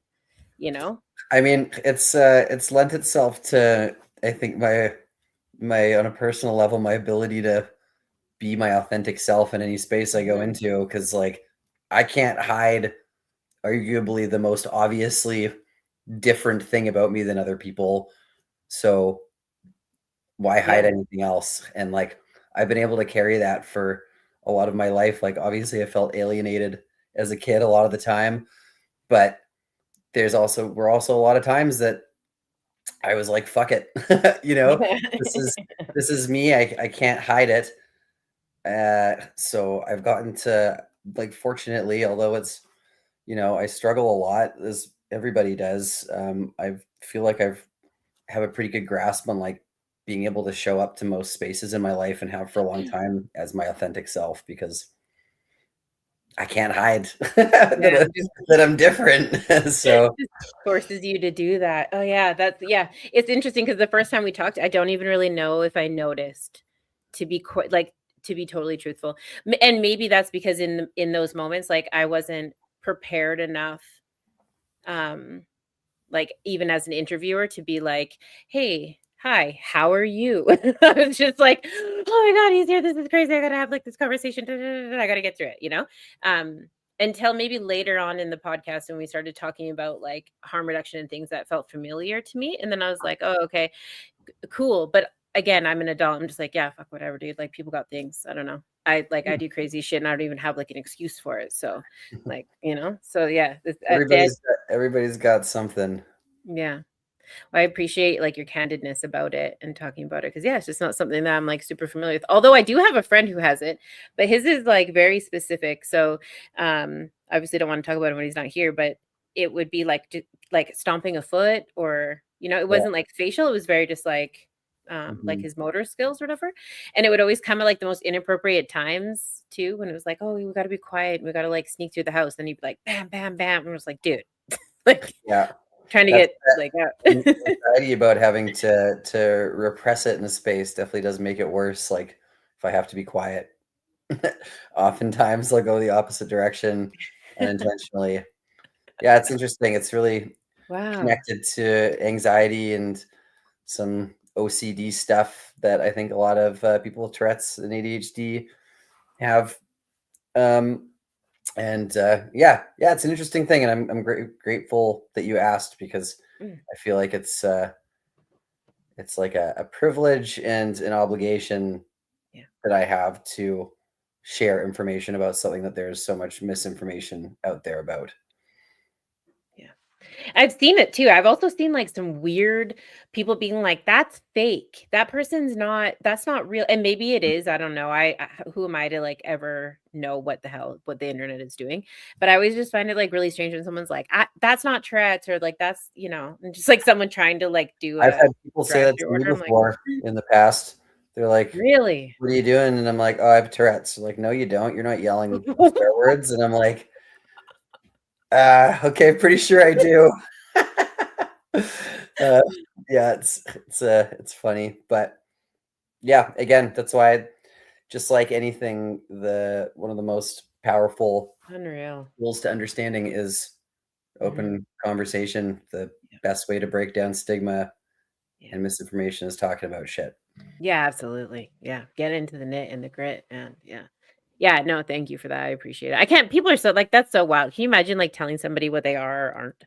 you know? I mean, it's lent itself to, I think, my on a personal level, my ability to be my authentic self in any space I go Mhm. into, because like I can't hide arguably the most obviously different thing about me than other people. So why hide Yeah. anything else? And like I've been able to carry that for a lot of my life. Like obviously I felt alienated as a kid a lot of the time, but were also a lot of times that I was like, fuck it. You know, this is this is me. I can't hide it. So I've gotten to, like, fortunately, although it's, you know, I struggle a lot, as everybody does. I feel like have a pretty good grasp on like being able to show up to most spaces in my life, and have for a long time, as my authentic self, because I can't hide Yeah. that I'm different. So Just forces you to do that. Oh yeah, that's yeah. It's interesting because the first time we talked, I don't even really know if I noticed, to be quite like to be totally truthful. And maybe that's because in those moments, like I wasn't prepared enough, um, like even as an interviewer to be like, "Hey, hi, how are you?" I was just like, "Oh my god, he's here. This is crazy. I gotta have like this conversation. Da, da, da, da, I gotta get through it," you know? Until maybe later on in the podcast when we started talking about like harm reduction and things that felt familiar to me. And then I was like, "Oh, okay, cool." But again, I'm an adult. I'm just like, yeah, fuck whatever, dude. Like people got things. I don't know. I do crazy shit and I don't even have like an excuse for it. So like, you know, so yeah, everybody's got something. yeah. I appreciate like your candidness about it and talking about it, because yeah, it's just not something that I'm like super familiar with. Although I do have a friend who has it, but his is like very specific. So obviously don't want to talk about it when he's not here, but it would be like like stomping a foot, or you know, it Yeah. wasn't like facial, it was very just like Mhm. his motor skills or whatever. And it would always come at like the most inappropriate times too, when it was like, oh, we gotta be quiet, we gotta like sneak through the house. Then he'd be like bam, bam, bam. And I was like, dude, like Yeah. trying to That's get that like anxiety about having to repress it in a space definitely does make it worse. Like if I have to be quiet, oftentimes they'll go the opposite direction unintentionally. Yeah, it's interesting. It's really wow. connected to anxiety and some OCD stuff that I think a lot of people with Tourette's and ADHD have. Um, and yeah, it's an interesting thing, and I'm grateful that you asked, because Mm, I feel like it's like a privilege and an obligation yeah. that I have to share information about something that there's so much misinformation out there about. Yeah. I've seen it too. I've also seen like some weird people being like, "That's fake. That person's not. That's not real." And maybe it is. I don't know. Who am I to like ever know what the hell what the internet is doing? But I always just find it like really strange when someone's like, "That's not Tourette's," or like that's and just like someone trying to like do I've a had people say that drive-through to me order. I'm like, before in the past. They're like, really? "What are you doing?" And I'm like, "Oh, I have Tourette's." They're like, "No, you don't. You're not yelling swear words." And I'm like, okay, pretty sure I do." uh, yeah, it's funny, but yeah, again, that's why, just like anything, the one of the most powerful Unreal. tools to understanding is Mhm. open conversation. The Yeah. best way to break down stigma Yeah. and misinformation is talking about shit. Yeah, absolutely. Yeah. Get into the knit and the grit and yeah. Yeah, no, thank you for that. I appreciate it. I can't people are so like that's so wild. Can you imagine like telling somebody what they are or aren't?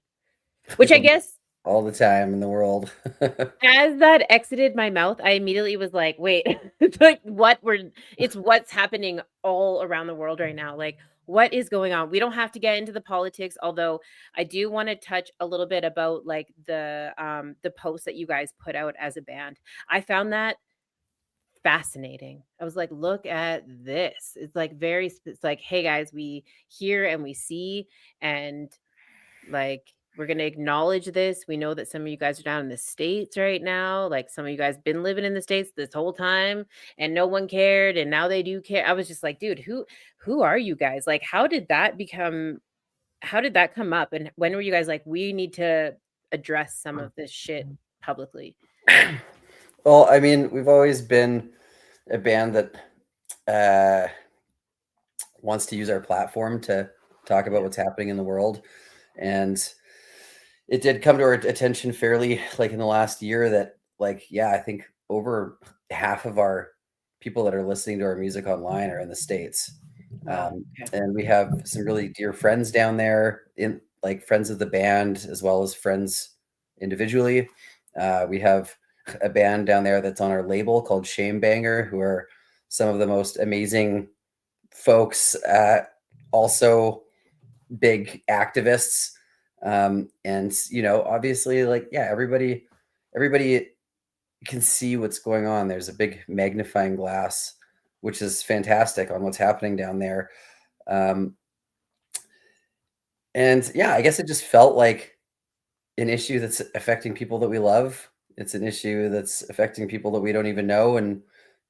Which I guess All the time in the world. as that exited my mouth, I immediately was like, wait, it's like it's what's happening all around the world right now. Like what is going on? We don't have to get into the politics, although I do want to touch a little bit about like the post that you guys put out as a band. I found that fascinating. I was like, "Look at this." It's like it's like, "Hey guys, we hear and we see and like we're going to acknowledge this. We know that some of you guys are down in the States right now. Like some of you guys been living in the States this whole time and no one cared and now they do care." I was just like, "Dude, who are you guys? Like how did that come up and when were you guys like we need to address some of this shit publicly?" Well, I mean, we've always been a band that uh, wants to use our platform to talk about Yeah. what's happening in the world. And it did come to our attention fairly like in the last year that, like, yeah, I think over half of our people that are listening to our music online are in the States. Wow. Okay. And we have some really dear friends down there, in like friends of the band as well as friends individually. We have a band down there that's on our label called Shame Banger, who are some of the most amazing folks, also big activists. And obviously, like, yeah, everybody can see what's going on. There's a big magnifying glass, which is fantastic on what's happening down there. Um, and yeah, I guess it just felt like an issue that's affecting people that we love. It's an issue that's affecting people that we don't even know and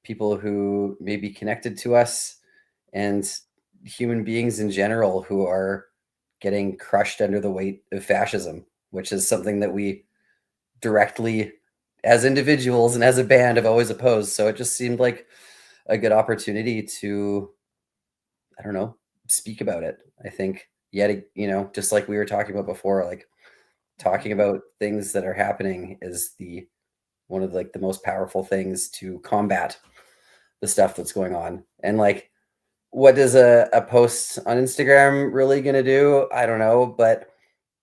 people who may be connected to us and human beings in general who are getting crushed under the weight of fascism, which is something that we directly, as individuals and as a band, have always opposed. So it just seemed like a good opportunity to, I don't know, speak about it. I think yet, just like we were talking about before, like talking about things that are happening is the one of like the most powerful things to combat the stuff that's going on. And like, what is a post on Instagram really going to do? I don't know, but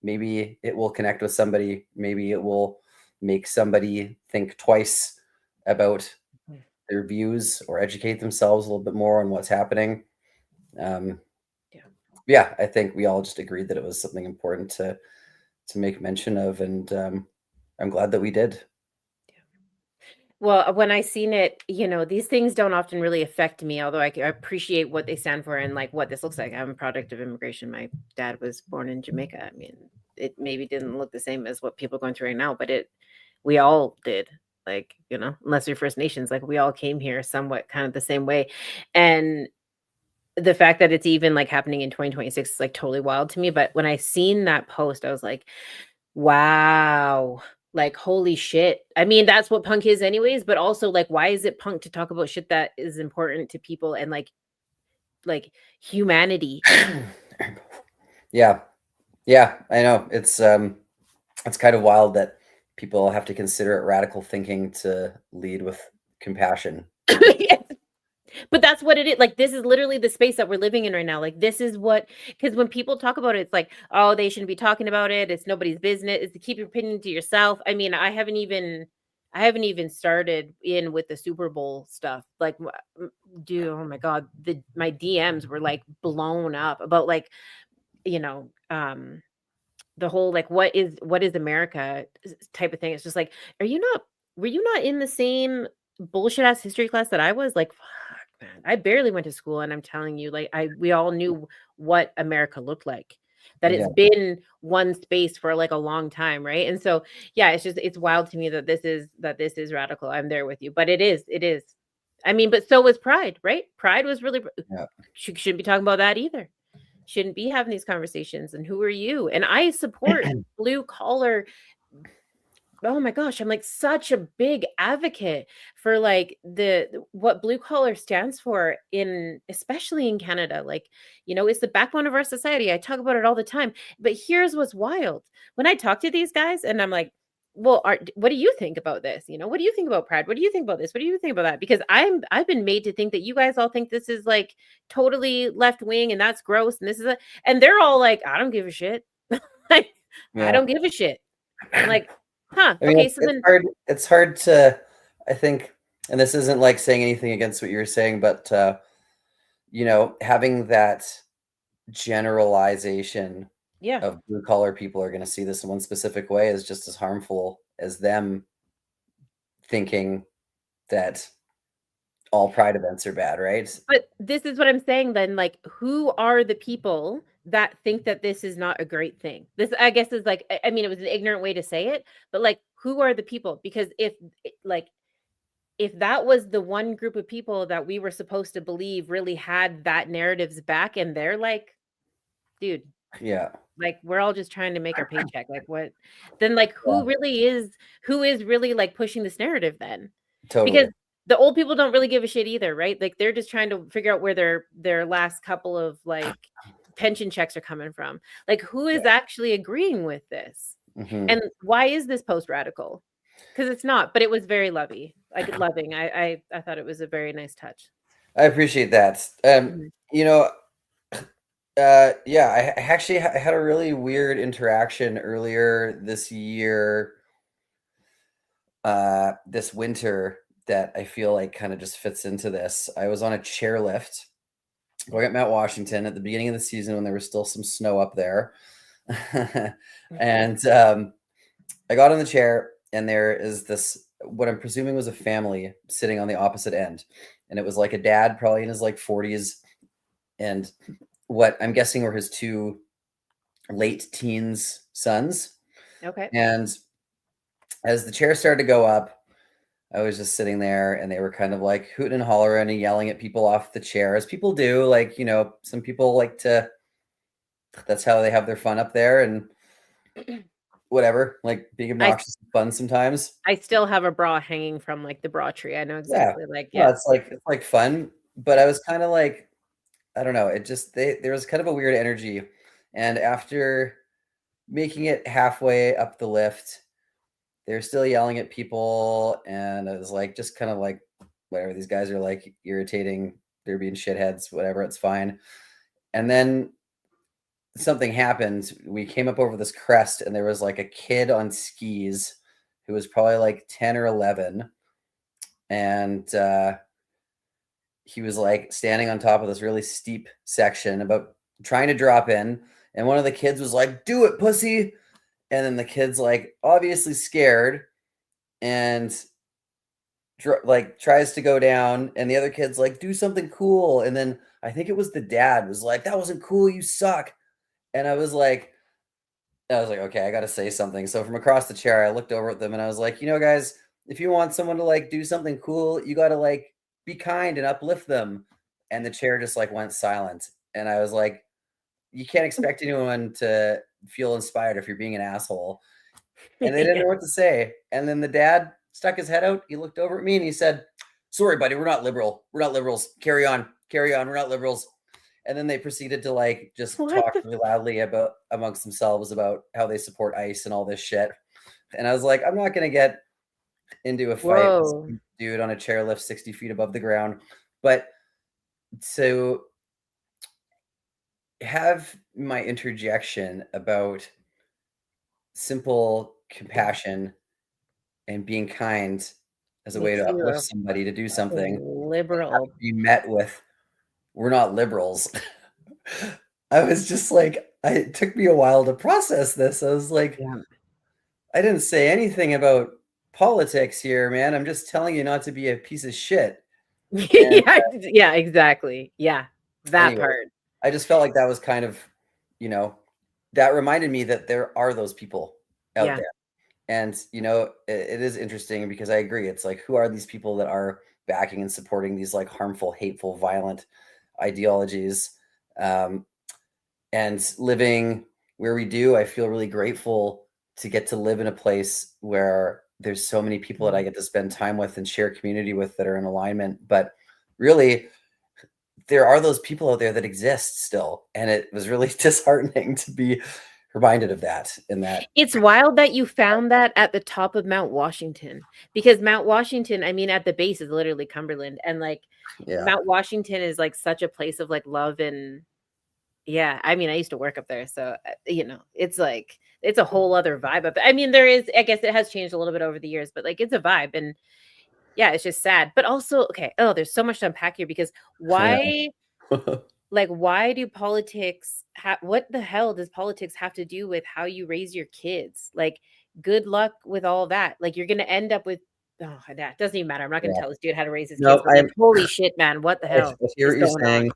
maybe it will connect with somebody. Maybe it will make somebody think twice about Mhm. their views or educate themselves a little bit more on what's happening. Um, Yeah. yeah, I think we all just agreed that it was something important to make mention of, and I'm glad that we did. Well, when I seen it, these things don't often really affect me, although I appreciate what they stand for and like what this looks like. I'm a product of immigration. My dad was born in Jamaica. I mean, it maybe didn't look the same as what people are going through right now, but we all did. Like, unless you're First Nations, like we all came here somewhat kind of the same way. And the fact that it's even like happening in 2026 is like totally wild to me. But when I seen that post, I was like, wow. Like, holy shit. I mean, that's what punk is anyways, but also like why is it punk to talk about shit that is important to people and like humanity? Yeah, yeah, I know. It's kind of wild that people have to consider it radical thinking to lead with compassion. Yes. But that's what it is. Like this is literally the space that we're living in right now. Like this is what because when people talk about it, it's like, oh, they shouldn't be talking about it. It's nobody's business. It's to keep your opinion to yourself. I mean, I haven't even started in with the Super Bowl stuff. Like, dude, oh my god, my DMs were like blown up about like, you know, um, the whole like what is America type of thing. It's just like, were you not in the same bullshit ass history class that I was? Like, fuck, man. I barely went to school, and I'm telling you, like, we all knew what America looked like. That Yeah. it's been one space for like a long time, right? And so, yeah, it's wild to me that this is radical. I'm there with you, but it is. I mean, but so was Pride, right? Pride was really Yeah. shouldn't be talking about that either. Shouldn't be having these conversations. And who are you? And I support blue collar. Oh my gosh, I'm like such a big advocate for like what blue collar stands for in especially in Canada. Like, it's the backbone of our society. I talk about it all the time. But here's what's wild. When I talk to these guys and I'm like, well, what do you think about this? What do you think about Pride? What do you think about this? What do you think about that? Because I've been made to think that you guys all think this is like totally left wing and that's gross and and they're all like, I don't give a shit. Like, I don't give a shit. I'm like, huh. I mean, Okay, so then it's hard to, I think, and this isn't like saying anything against what you were saying, but having that generalization yeah. of blue collar people are going to see this in one specific way is just as harmful as them thinking that all Pride events are bad, right? But this is what I'm saying then, like, who are the people that think that this is not a great thing? This, I guess, is like, I mean, it was an ignorant way to say it, but like, who are the people? Because if that was the one group of people that we were supposed to believe really had that narrative's back and they're like, dude, Yeah. like we're all just trying to make our paycheck. Like what? Then like who is really like pushing this narrative then? Totally. Because the old people don't really give a shit either, right? Like they're just trying to figure out where their last couple of like pension checks are coming from. Like who is actually agreeing with this? Mhm. And why is this post radical? Because it's not, but it was very loving. I thought it was a very nice touch. I appreciate that. Mhm. Yeah, I actually had a really weird interaction earlier this year, this winter, that I feel like kind of just fits into this. I was on a chairlift going up Mount Washington at the beginning of the season when there was still some snow up there. And I got on the chair, and there is this, what I'm presuming was a family sitting on the opposite end. And it was like a dad, probably in his like 40s, and what I'm guessing were his two late teens sons. Okay. And as the chair started to go up, I was just sitting there, and they were kind of like hooting and hollering and yelling at people off the chair, as people do. Like, some people like to, that's how they have their fun up there, and whatever, like being obnoxious and fun sometimes. I still have a bra hanging from like the bra tree. I know Yeah. exactly. Like, No, yeah. it's like fun, but I was kind of like, I don't know. It just, there was kind of a weird energy. And after making it halfway up the lift, they're still yelling at people. And I was like, just kind of like, whatever, these guys are like irritating. They're being shitheads, whatever, it's fine. And then something happened. We came up over this crest, and there was like a kid on skis who was probably like 10 or 11. And he was like standing on top of this really steep section about trying to drop in. And one of the kids was like, "Do it, pussy." And then the kid's like obviously scared and like tries to go down. And the other kid's like, "Do something cool." And then I think it was the dad was like, "That wasn't cool. You suck." And I was like, okay, I got to say something. So from across the chair, I looked over at them and I was like, guys, if you want someone to like do something cool, you got to like be kind and uplift them. And the chair just like went silent. And I was like, you can't expect anyone to feel inspired if you're being an asshole. And they didn't know what to say. And then the dad stuck his head out. He looked over at me and he said, "Sorry, buddy, we're not liberal. We're not liberals. Carry on. Carry on. We're not liberals." And then they proceeded to like just talk really loudly about amongst themselves about how they support ICE and all this shit. And I was like, I'm not gonna get into a fight with some dude on a chairlift 60 feet above the ground. But so have my interjection about simple compassion and being kind as a way to uplift somebody to do something liberal be met with, "We're not liberals." I was just like, it took me a while to process this. I was like, Yeah. I didn't say anything about politics here, man. I'm just telling you not to be a piece of shit. And Yeah, yeah, exactly. Yeah, that anyway, part. I just felt like that was kind of, you know, that reminded me that there are those people out Yeah. there. And, it is interesting because I agree. It's like, who are these people that are backing and supporting these like harmful, hateful, violent ideologies? And living where we do, I feel really grateful to get to live in a place where there's so many people that I get to spend time with and share community with that are in alignment. But really, there are those people out there that exist still. And it was really disheartening to be reminded of that in that. It's wild that you found that at the top of Mount Washington, because Mount Washington, I mean, at the base is literally Cumberland, and, like, Yeah. Mount Washington is, like, such a place of, like, love and yeah, I mean, I used to work up there, so, it's like it's a whole other vibe up there. I mean, there is I guess it has changed a little bit over the years, but, like, it's a vibe, and yeah, it's just sad, but also okay, oh, there's so much to unpack here because I why know. like, why do politics what the hell does politics have to do with how you raise your kids? Like, good luck with all that. Like, you're gonna end up with oh, that doesn't even matter. I'm not gonna Yeah. tell this dude how to raise his kids, No, but, like, holy shit, man, what the I hell hear is what you're going saying. on?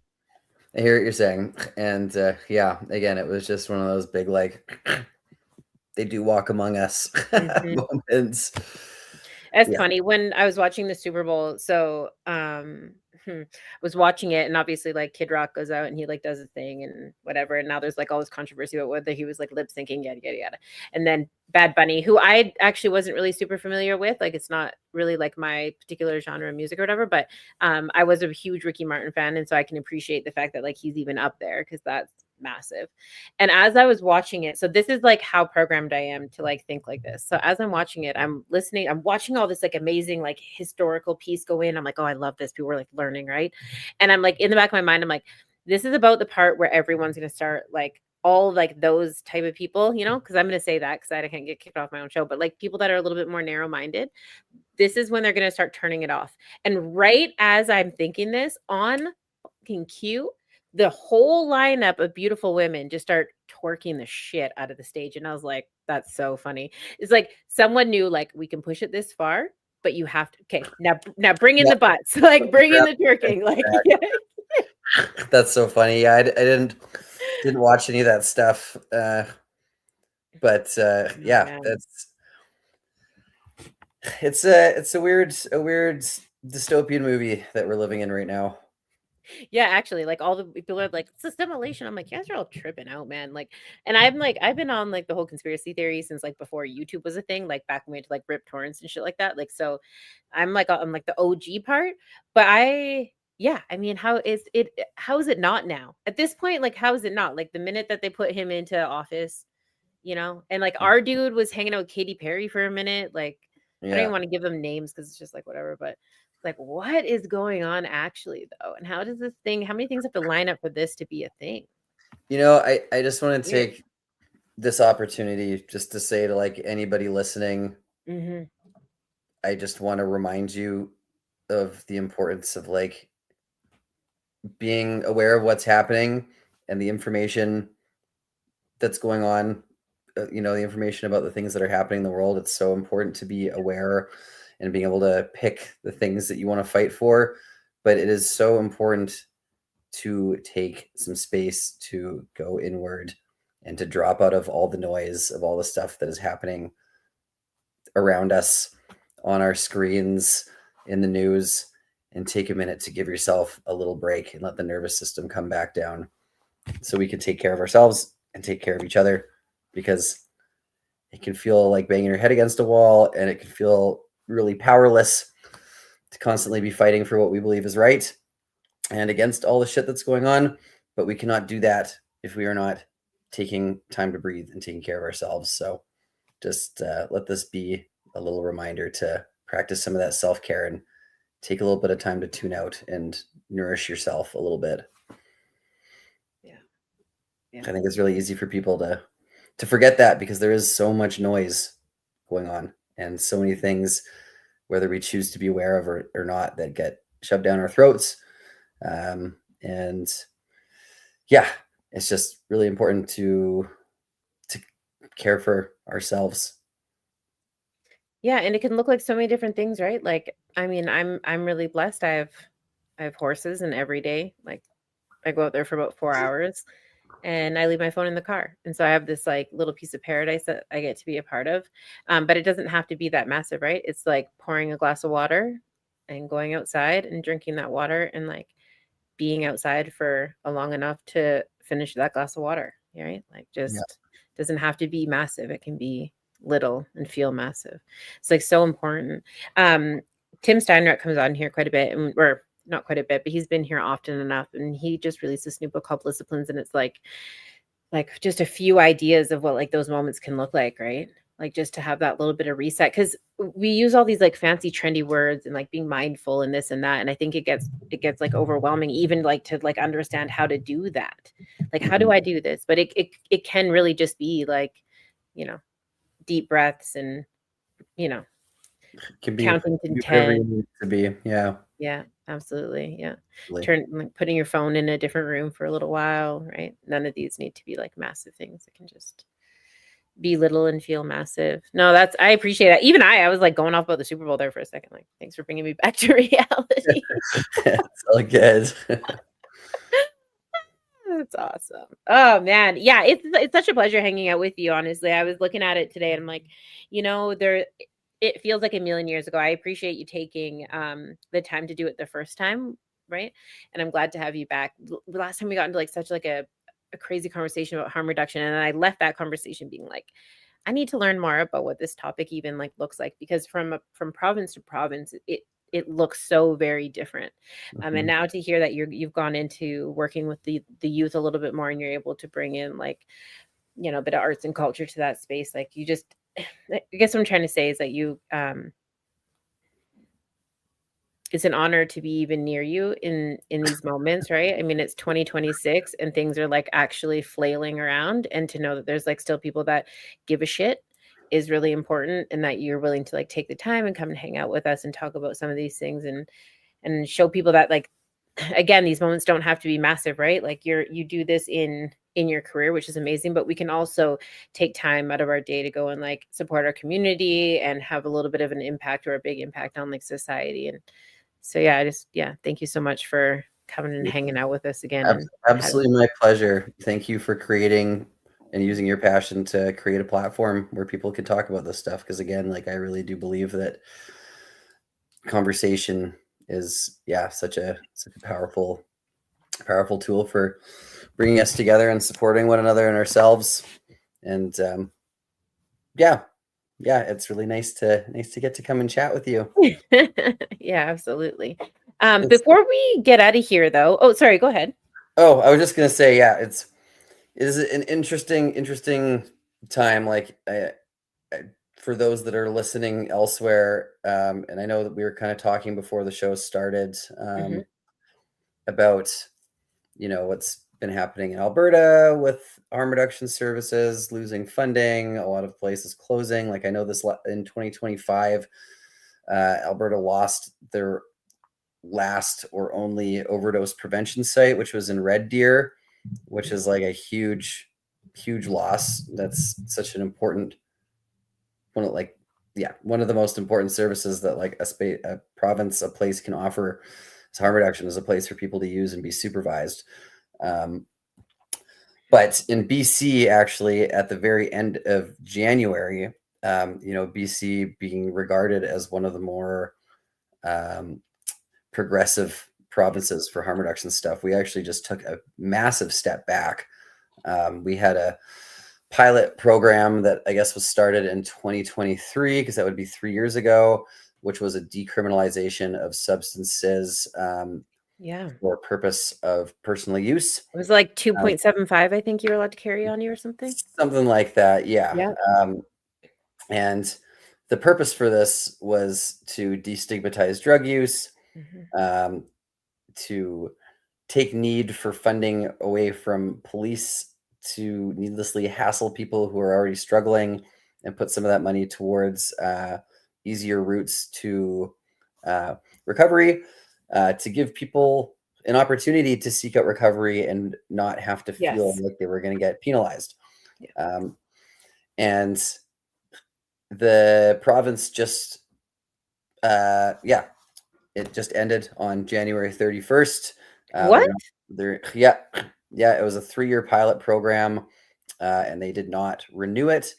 I hear what you're saying. And yeah, again, it was just one of those big, like, they do walk among us Mhm. moments. It's Yeah. funny when I was watching the Super Bowl, so, was watching it and obviously, like, Kid Rock goes out and he, like, does a thing and whatever, and now there's, like, all this controversy about whether he was, like, lip syncing, yada, yada, yada, and then Bad Bunny, who I actually wasn't really super familiar with, like, it's not really, like, my particular genre of music or whatever, but, I was a huge Ricky Martin fan, and so I can appreciate the fact that, like, he's even up there because that's massive. And as I was watching it, so this is like how programmed I am to like think like this. So as I'm watching it, I'm listening, I'm watching all this like amazing like historical piece go in. I'm like, oh, I love this. People are like learning, right? And I'm like in the back of my mind, I'm like, this is about the part where everyone's gonna start like all like those type of people, because I'm gonna say that because I can't get kicked off my own show, but like people that are a little bit more narrow-minded, this is when they're gonna start turning it off. And right as I'm thinking this on fucking cue, the whole lineup of beautiful women just start twerking the shit out of the stage. And I was like, that's so funny. It's like someone knew, like, we can push it this far, but you have to, okay, now bring in Yeah. the butts, like bring in the twerking. Like, yeah. That's so funny. Yeah, I didn't watch any of that stuff. But yeah, Man. it's a weird dystopian movie that we're living in right now. Yeah, actually, like all the people are like, it's assimilation. I'm like, you guys are all tripping out, man. Like, and I'm like, I've been on like the whole conspiracy theory since like before YouTube was a thing, like back when we had to like rip torrents and shit like that. Like, so I'm like on like the OG part, but yeah, I mean, how is it not now? At this point, like, how is it not? Like the minute that they put him into office, and like our dude was hanging out with Katy Perry for a minute. Like, I don't even Yeah. want to give them names because it's just like whatever, but like what is going on actually though? And how many things have to line up for this to be a thing? I just want to Weird. take this opportunity just to say to like anybody listening, Mhm. I just want to remind you of the importance of like being aware of what's happening and the information that's going on, the information about the things that are happening in the world. It's so important to be aware and being able to pick the things that you want to fight for. But it is so important to take some space to go inward and to drop out of all the noise of all the stuff that is happening around us on our screens, in the news, and take a minute to give yourself a little break and let the nervous system come back down so we can take care of ourselves and take care of each other, because it can feel like banging your head against a wall and it can feel really powerless to constantly be fighting for what we believe is right and against all the shit that's going on. But we cannot do that if we are not taking time to breathe and taking care of ourselves. So just let this be a little reminder to practice some of that self-care and take a little bit of time to tune out and nourish yourself a little bit. Yeah. Yeah. I think it's really easy for people to forget that because there is so much noise going on and so many things, whether we choose to be aware of or not, that get shoved down our throats. And yeah, it's just really important to care for ourselves. Yeah, and it can look like so many different things, right? Like, I mean, I'm really blessed. I have horses, and every day, like, I go out there for about 4 hours, and I leave my phone in the car. And so I have this like little piece of paradise that I get to be a part of. But it doesn't have to be that massive, right? It's like pouring a glass of water and going outside and drinking that water and like being outside for a long enough to finish that glass of water, right? Like, Yeah. just doesn't have to be massive. It can be little and feel massive. It's like so important. Tim Steinrich comes on here quite a bit, and or not quite a bit, but he's been here often enough, and he just released this new book called Disciplines, and it's like just a few ideas of what like those moments can look like, right? Like, just to have that little bit of reset, because we use all these like fancy trendy words and like being mindful and this and that, and I think it gets like overwhelming, even like to like understand how to do that. Like, how do I do this? But it can really just be like, you know, deep breaths and, you know, Can be counting to whatever 10. you need it to be. Yeah. Yeah, absolutely. Yeah. Like, Like putting your phone in a different room for a little while, right? None of these need to be like massive things. It can just be little and feel massive. No, I appreciate that. Even I was like going off about the Super Bowl there for a second. Like, thanks for bringing me back to reality. it's all good. That's awesome. Oh man. Yeah, it's such a pleasure hanging out with you, honestly. I was looking at it today and I'm like, there it feels like a million years ago. I appreciate you taking the time to do it the first time, right? And I'm glad to have you back. The last time we got into like such like a crazy conversation about harm reduction, and I left that conversation being like, I need to learn more about what this topic even like looks like, because from province to province, it looks so very different. And Mhm. now to hear that you've gone into working with the youth a little bit more, and you're able to bring in like, a bit of arts and culture to that space, like you just, I guess what I'm trying to say is that it's an honor to be even near you in these moments, right? I mean, it's 2026 and things are like actually flailing around, and to know that there's like still people that give a shit is really important, and that you're willing to like take the time and come and hang out with us and talk about some of these things, and show people that, like, again, these moments don't have to be massive, right? Like, you do this in your career, which is amazing, but we can also take time out of our day to go and like support our community and have a little bit of an impact, or a big impact on like society. And so yeah, thank you so much for coming and hanging out with us again, and having. Absolutely my pleasure. Thank you for creating and using your passion to create a platform where people can talk about this stuff. Because again, like, I really do believe that conversation is, such a powerful tool for bringing us together and supporting one another and ourselves. And it's really nice to get to come and chat with you. Yeah, absolutely. Before we get out of here though, oh, sorry, go ahead. Oh, I was just gonna say, it is an interesting time. Like, for those that are listening elsewhere, and I know that we were kind of talking before the show started about what's been happening in Alberta with harm reduction services losing funding, a lot of places closing. Like, I know this in 2025, Alberta lost their last or only overdose prevention site, which was in Red Deer, which is like a huge loss. That's such an important one of the most important services that like a province, a place can offer. Is harm reduction as a place for people to use and be supervised. But in BC, actually, at the very end of January, BC being regarded as one of the more progressive provinces for harm reduction stuff, we actually just took a massive step back. We had a pilot program that I guess was started in 2023, because that would be 3 years ago, which was a decriminalization of substances for purpose of personal use. It was like 2.75, I think you were allowed to carry on you or something. Something like that, yeah. Yeah. And the purpose for this was to destigmatize drug use, to take need for funding away from police to needlessly hassle people who are already struggling, and put some of that money towards easier routes to recovery, to give people an opportunity to seek out recovery and not have to feel Yes. like they were going to get penalized. Yeah. And the province just, it just ended on January 31st. What? Yeah, it was a 3-year pilot program, and they did not renew it.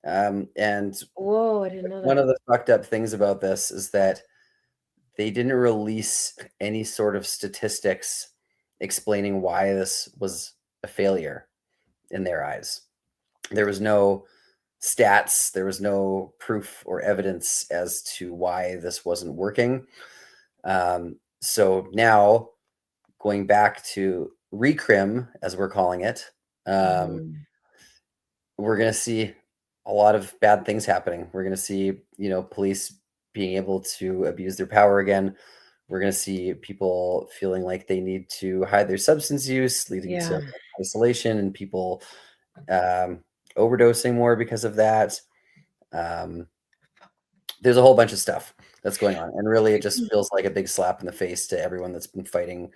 And Whoa, I didn't know one that. of the fucked up things about this is that they didn't release any sort of statistics explaining why this was a failure in their eyes. There was no stats, there was no proof or evidence as to why this wasn't working. So now, going back to recrim, as we're calling it, we're going to see a lot of bad things happening. We're going to see, police being able to abuse their power again. We're going to see people feeling like they need to hide their substance use, leading to isolation, and people overdosing more because of that. There's a whole bunch of stuff that's going on, and really it just feels like a big slap in the face to everyone that's been fighting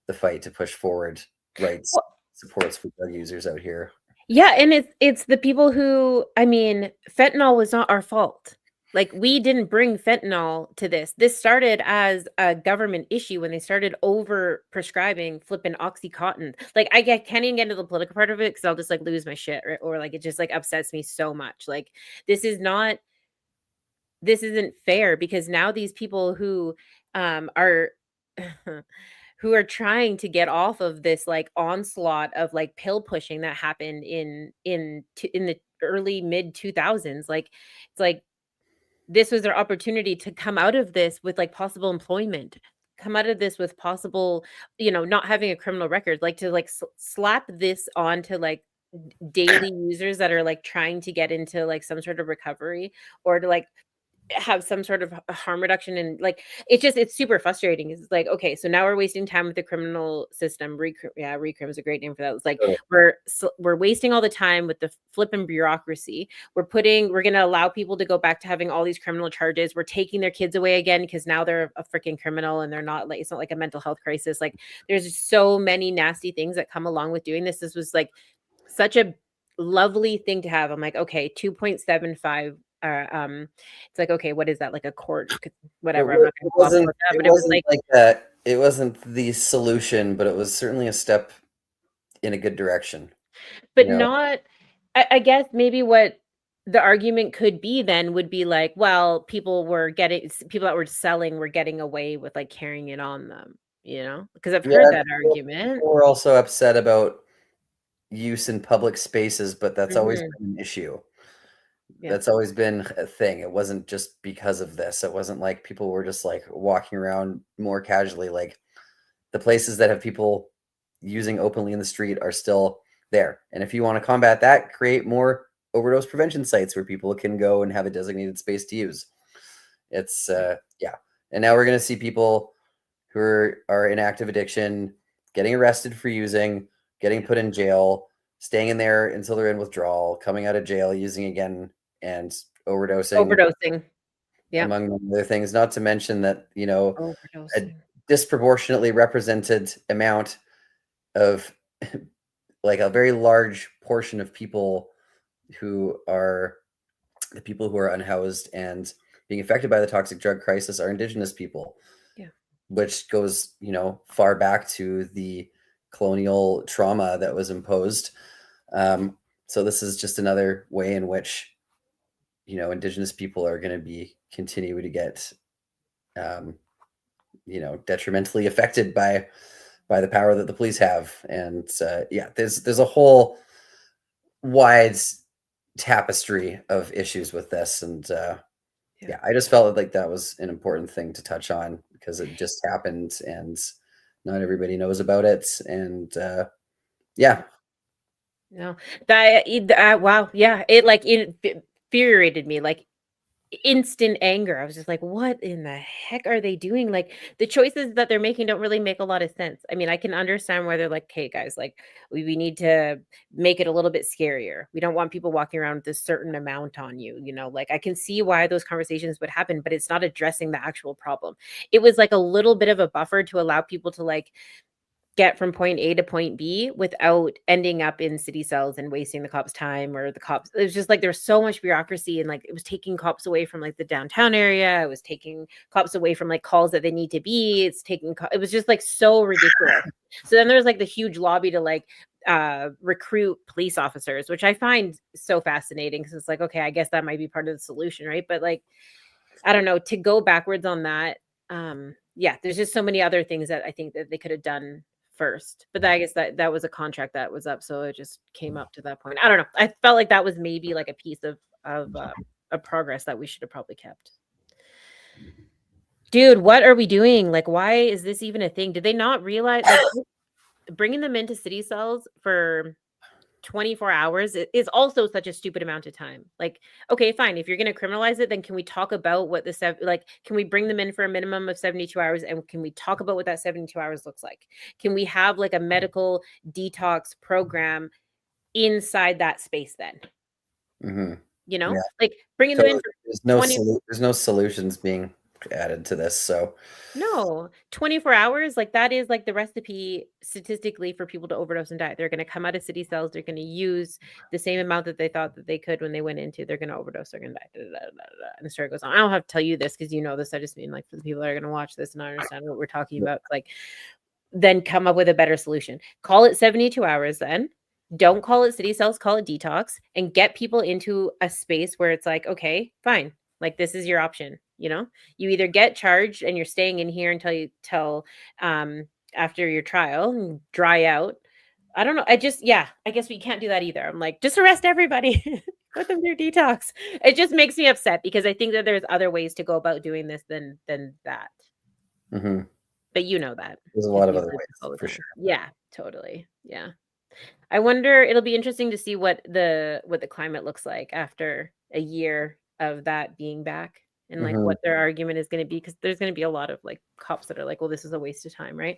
the fight to push forward rights, supports for drug users out here. Yeah, and it's the people who, I mean, fentanyl was not our fault. Like, we didn't bring fentanyl to this. This started as a government issue when they started over prescribing flipping Oxycontin. Like, can't even get into the political part of it because I'll just like lose my shit, or like it just like upsets me so much. Like, this isn't fair, because now these people who are who are trying to get off of this like onslaught of like pill pushing that happened in the early mid 2000s, like it's like this was their opportunity to come out of this with like possible employment, come out of this with possible, not having a criminal record, like to like slap this on to like daily users that are like trying to get into like some sort of recovery, or to like have some sort of harm reduction. And like it's super frustrating. It's like, okay, so now we're wasting time with the criminal system. Recrim is a great name for that. It's like we're wasting all the time with the flipping bureaucracy. We're going to allow people to go back to having all these criminal charges. We're taking their kids away again because now they're a freaking criminal, and they're not like, it's not like a mental health crisis. Like, there's so many nasty things that come along with doing this. This was like such a lovely thing to have. I'm like, okay, 2.75. It's like, okay, what is that, like a court, whatever? I'm not gonna gloss over that, but it was like that. It wasn't the solution, but it was certainly a step in a good direction. but not, I guess maybe what the argument could be then would be like, well, people that were selling were getting away with like carrying it on them, because I've heard that argument. People were also upset about use in public spaces, but that's always been an issue. Yeah. That's always been a thing. It wasn't just because of this. It wasn't like people were just like walking around more casually. Like, the places that have people using openly in the street are still there. And if you want to combat that, create more overdose prevention sites where people can go and have a designated space to use. It's And now we're going to see people who are in active addiction getting arrested for using, getting put in jail, staying in there until they're in withdrawal, coming out of jail, using again, and overdosing. Yeah. Among other things, not to mention that, a disproportionately represented amount of like a very large portion of people who are the people who are unhoused and being affected by the toxic drug crisis are Indigenous people. Yeah. Which goes, far back to the colonial trauma that was imposed. So this is just another way in which, Indigenous people are going to be continue to get, detrimentally affected by the power that the police have. And there's a whole wide tapestry of issues with this. And I just felt like that was an important thing to touch on because it just happened and not everybody knows about it. And no, that wow, yeah, it infuriated me, like instant anger. I was just like, what in the heck are they doing? Like, the choices that they're making don't really make a lot of sense. I mean, I can understand why they're like, hey guys, like we need to make it a little bit scarier. We don't want people walking around with a certain amount on you, like I can see why those conversations would happen, but it's not addressing the actual problem. It was like a little bit of a buffer to allow people to like get from point A to point B without ending up in city cells and wasting the cops' time, or the cops. It was just like there's so much bureaucracy, and like it was taking cops away from like the downtown area. It was taking cops away from like calls that they need to be. It was just like so ridiculous. So then there's like the huge lobby to like recruit police officers, which I find so fascinating, because it's like, okay, I guess that might be part of the solution, right? But like, I don't know, to go backwards on that. Yeah, there's just so many other things that I think that they could have done first, but I guess that was a contract that was up, so it just came up to that point. I don't know. I felt like that was maybe like a piece of a progress that we should have probably kept. Dude, what are we doing? Like, why is this even a thing? Did they not realize, like, bringing them into city cells for 24 hours is also such a stupid amount of time. Like, okay, fine. If you're going to criminalize it, then can we talk about what can we bring them in for a minimum of 72 hours? And can we talk about what that 72 hours looks like? Can we have like a medical detox program inside that space then? Mm-hmm. You know, Yeah. like bringing them in for there's no solutions being added to this. So no, 24 hours, like that is like the recipe statistically for people to overdose and die. They're going to come out of city cells. They're going to use the same amount that they thought that they could when they went into. They're going to overdose. They're going to die. Da, da, da, da, da. And the story goes on. I don't have to tell you this because you know this. I just mean like for the people that are going to watch this and understand what we're talking about. Like, then come up with a better solution. Call it 72 hours then. Don't call it city cells, call it detox, and get people into a space where it's like, okay, fine. Like, this is your option. You know, you either get charged and you're staying in here until after your trial and dry out. I don't know. I guess we can't do that either. I'm like, just arrest everybody, put them through detox. It just makes me upset because I think that there's other ways to go about doing this than that. Mm-hmm. But you know that. There's a lot of other ways, for sure. Yeah, totally. Yeah. I wonder, it'll be interesting to see what the climate looks like after a year of that being back, and like what their argument is going to be, because there's going to be a lot of like cops that are like, well, this is a waste of time, right?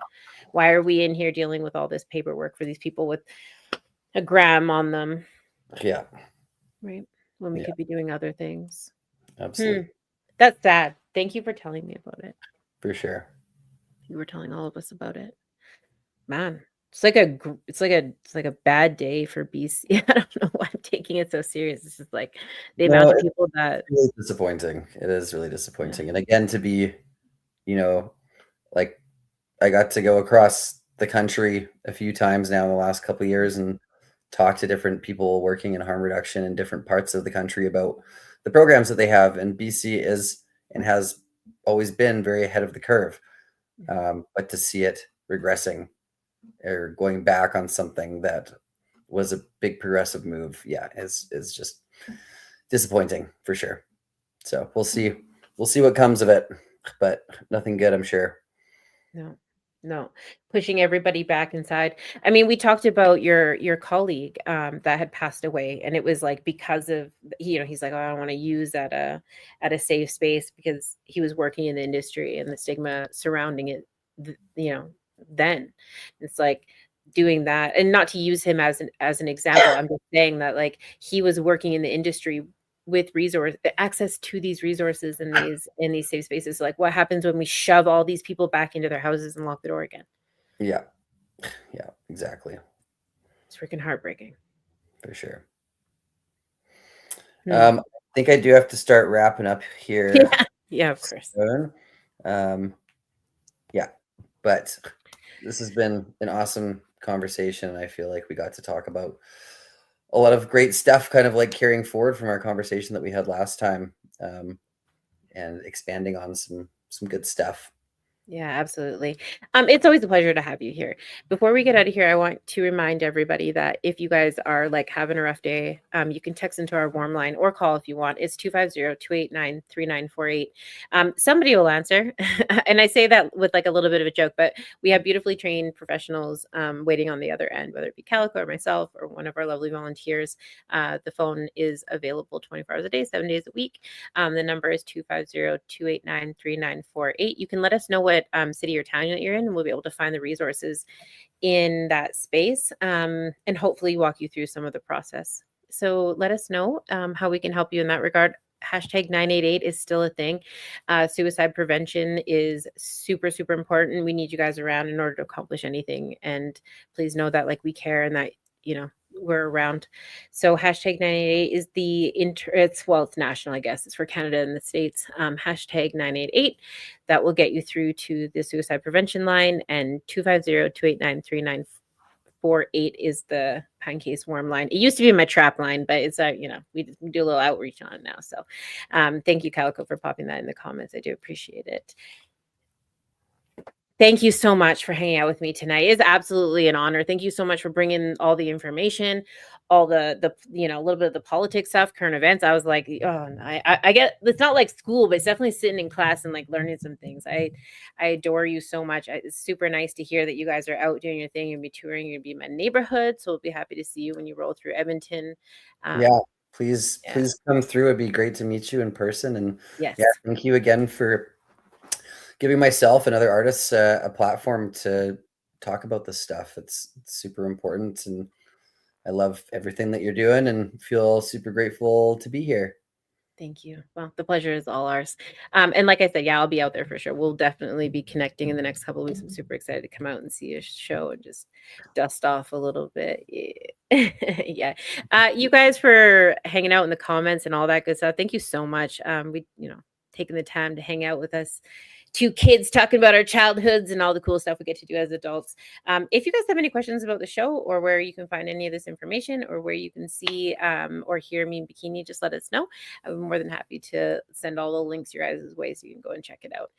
Why are we in here dealing with all this paperwork for these people with a gram on them? Yeah. Right. When we could be doing other things. Absolutely. That's sad. Thank you for telling me about it. For sure. You were telling all of us about it. Man, it's like a bad day for BC. I don't know why I'm taking it so serious. This is like the amount of people that it's really disappointing. It is really disappointing. Yeah. And again, to be, like I got to go across the country a few times now in the last couple of years and talk to different people working in harm reduction in different parts of the country about the programs that they have. And BC is and has always been very ahead of the curve. But to see it regressing or going back on something that was a big progressive move, is just disappointing for sure. So we'll see what comes of it, but nothing good, I'm sure. No, pushing everybody back inside. I mean, we talked about your colleague that had passed away, and it was like because of, he's like, oh, I don't want to use at a safe space because he was working in the industry and the stigma surrounding it. Then it's like doing that, and not to use him as an example. I'm just saying that like he was working in the industry with access to these resources and these safe spaces. Like, what happens when we shove all these people back into their houses and lock the door again? Yeah, exactly. It's freaking heartbreaking. For sure. I think I do have to start wrapping up here. Yeah, of course. But this has been an awesome conversation. I feel like we got to talk about a lot of great stuff, kind of like carrying forward from our conversation that we had last time, and expanding on some good stuff. Yeah, absolutely. It's always a pleasure to have you here. Before we get out of here, I want to remind everybody that if you guys are like having a rough day, you can text into our warm line or call if you want. It's 250-289-3948. Somebody will answer. And I say that with like a little bit of a joke, but we have beautifully trained professionals waiting on the other end, whether it be Calico or myself or one of our lovely volunteers. The phone is available 24 hours a day, 7 days a week. The number is 250-289-3948. You can let us know what city or town that you're in, and we'll be able to find the resources in that space, and hopefully walk you through some of the process. So let us know how we can help you in that regard. hashtag 988 is still a thing. Suicide prevention is super, super important. We need you guys around in order to accomplish anything. And please know that like we care and that, you know, we're around. So hashtag 988 is it's national, I guess. It's for Canada and the States. Hashtag 988. That will get you through to the suicide prevention line, and 250-289-3948 is the Pinecase warm line. It used to be my trap line, but it's we do a little outreach on it now. So thank you, Calico, for popping that in the comments. I do appreciate it. Thank you so much for hanging out with me tonight. It's absolutely an honor. Thank you so much for bringing all the information, all the a little bit of the politics stuff, current events. I was like, I get, it's not like school, but it's definitely sitting in class and like learning some things. I adore you so much. It's super nice to hear that you guys are out doing your thing. You'll be touring. You'll be in my neighborhood, so we'll be happy to see you when you roll through Edmonton. Please come through. It'd be great to meet you in person. And yes, thank you again for giving myself and other artists a platform to talk about this stuff. It's super important, and I love everything that you're doing and feel super grateful to be here. Thank you. Well, the pleasure is all ours. And like I said, I'll be out there for sure. We'll definitely be connecting in the next couple of weeks. I'm super excited to come out and see a show and just dust off a little bit. Yeah. You guys for hanging out in the comments and all that good stuff. Thank you so much. Taking the time to hang out with us. Two kids talking about our childhoods and all the cool stuff we get to do as adults. If you guys have any questions about the show or where you can find any of this information or where you can see or hear Mean Bikini, just let us know. I'm more than happy to send all the links your guys' way so you can go and check it out.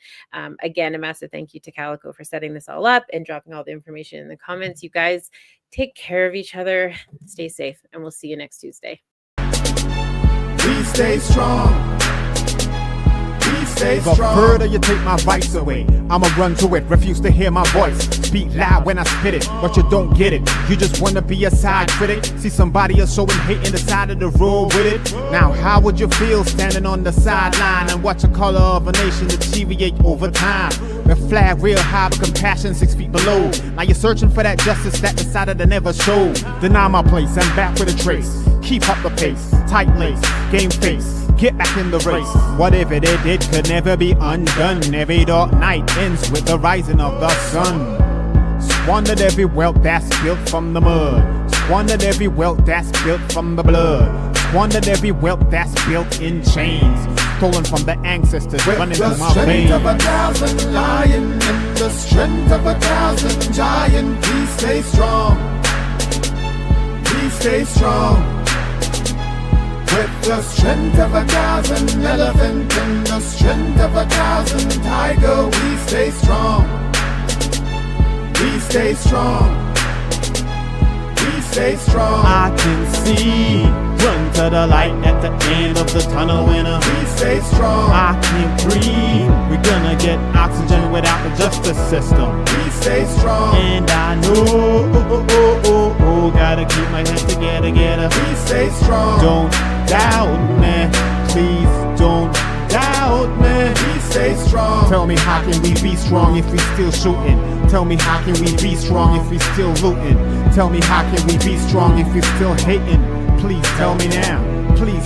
Again, a massive thank you to Calico for setting this all up and dropping all the information in the comments. You guys take care of each other, stay safe, and we'll see you next Tuesday. Please stay strong. The further you take my rights away, I'ma run to it, refuse to hear my voice. Speak loud when I spit it, but you don't get it. You just wanna be a side critic. See somebody else showing hate in the side of the road with it. Now how would you feel standing on the sideline and watch the color of a nation deteriorate over time? The flag real high, but compassion 6 feet below. Now you're searching for that justice that decided to never show. Deny my place, I'm back with a trace. Keep up the pace, tight lace, game face. Get back in the race. Whatever they did could never be undone. Every dark night ends with the rising of the sun. Squandered every wealth that's built from the mud. Squandered every wealth that's built from the blood. Squandered every wealth that's built in chains. Stolen from the ancestors running through my veins. With the strength of 1,000 lion and the strength of 1,000 giant, please stay strong. Please stay strong. With the strength of 1,000 elephant and the strength of 1,000 tiger, we stay strong. We stay strong. We stay strong. I can see, run to the light at the end of the tunnel winner. We stay strong. I can't breathe. We're gonna get oxygen without the justice system. We stay strong. And I know, gotta keep my head together. We stay strong. Don't doubt me, please don't doubt me. We stay strong. Tell me how can we be strong if we still shooting? Tell me how can we be strong if we still looting? Tell me how can we be strong if we still hating? Please tell me now, please.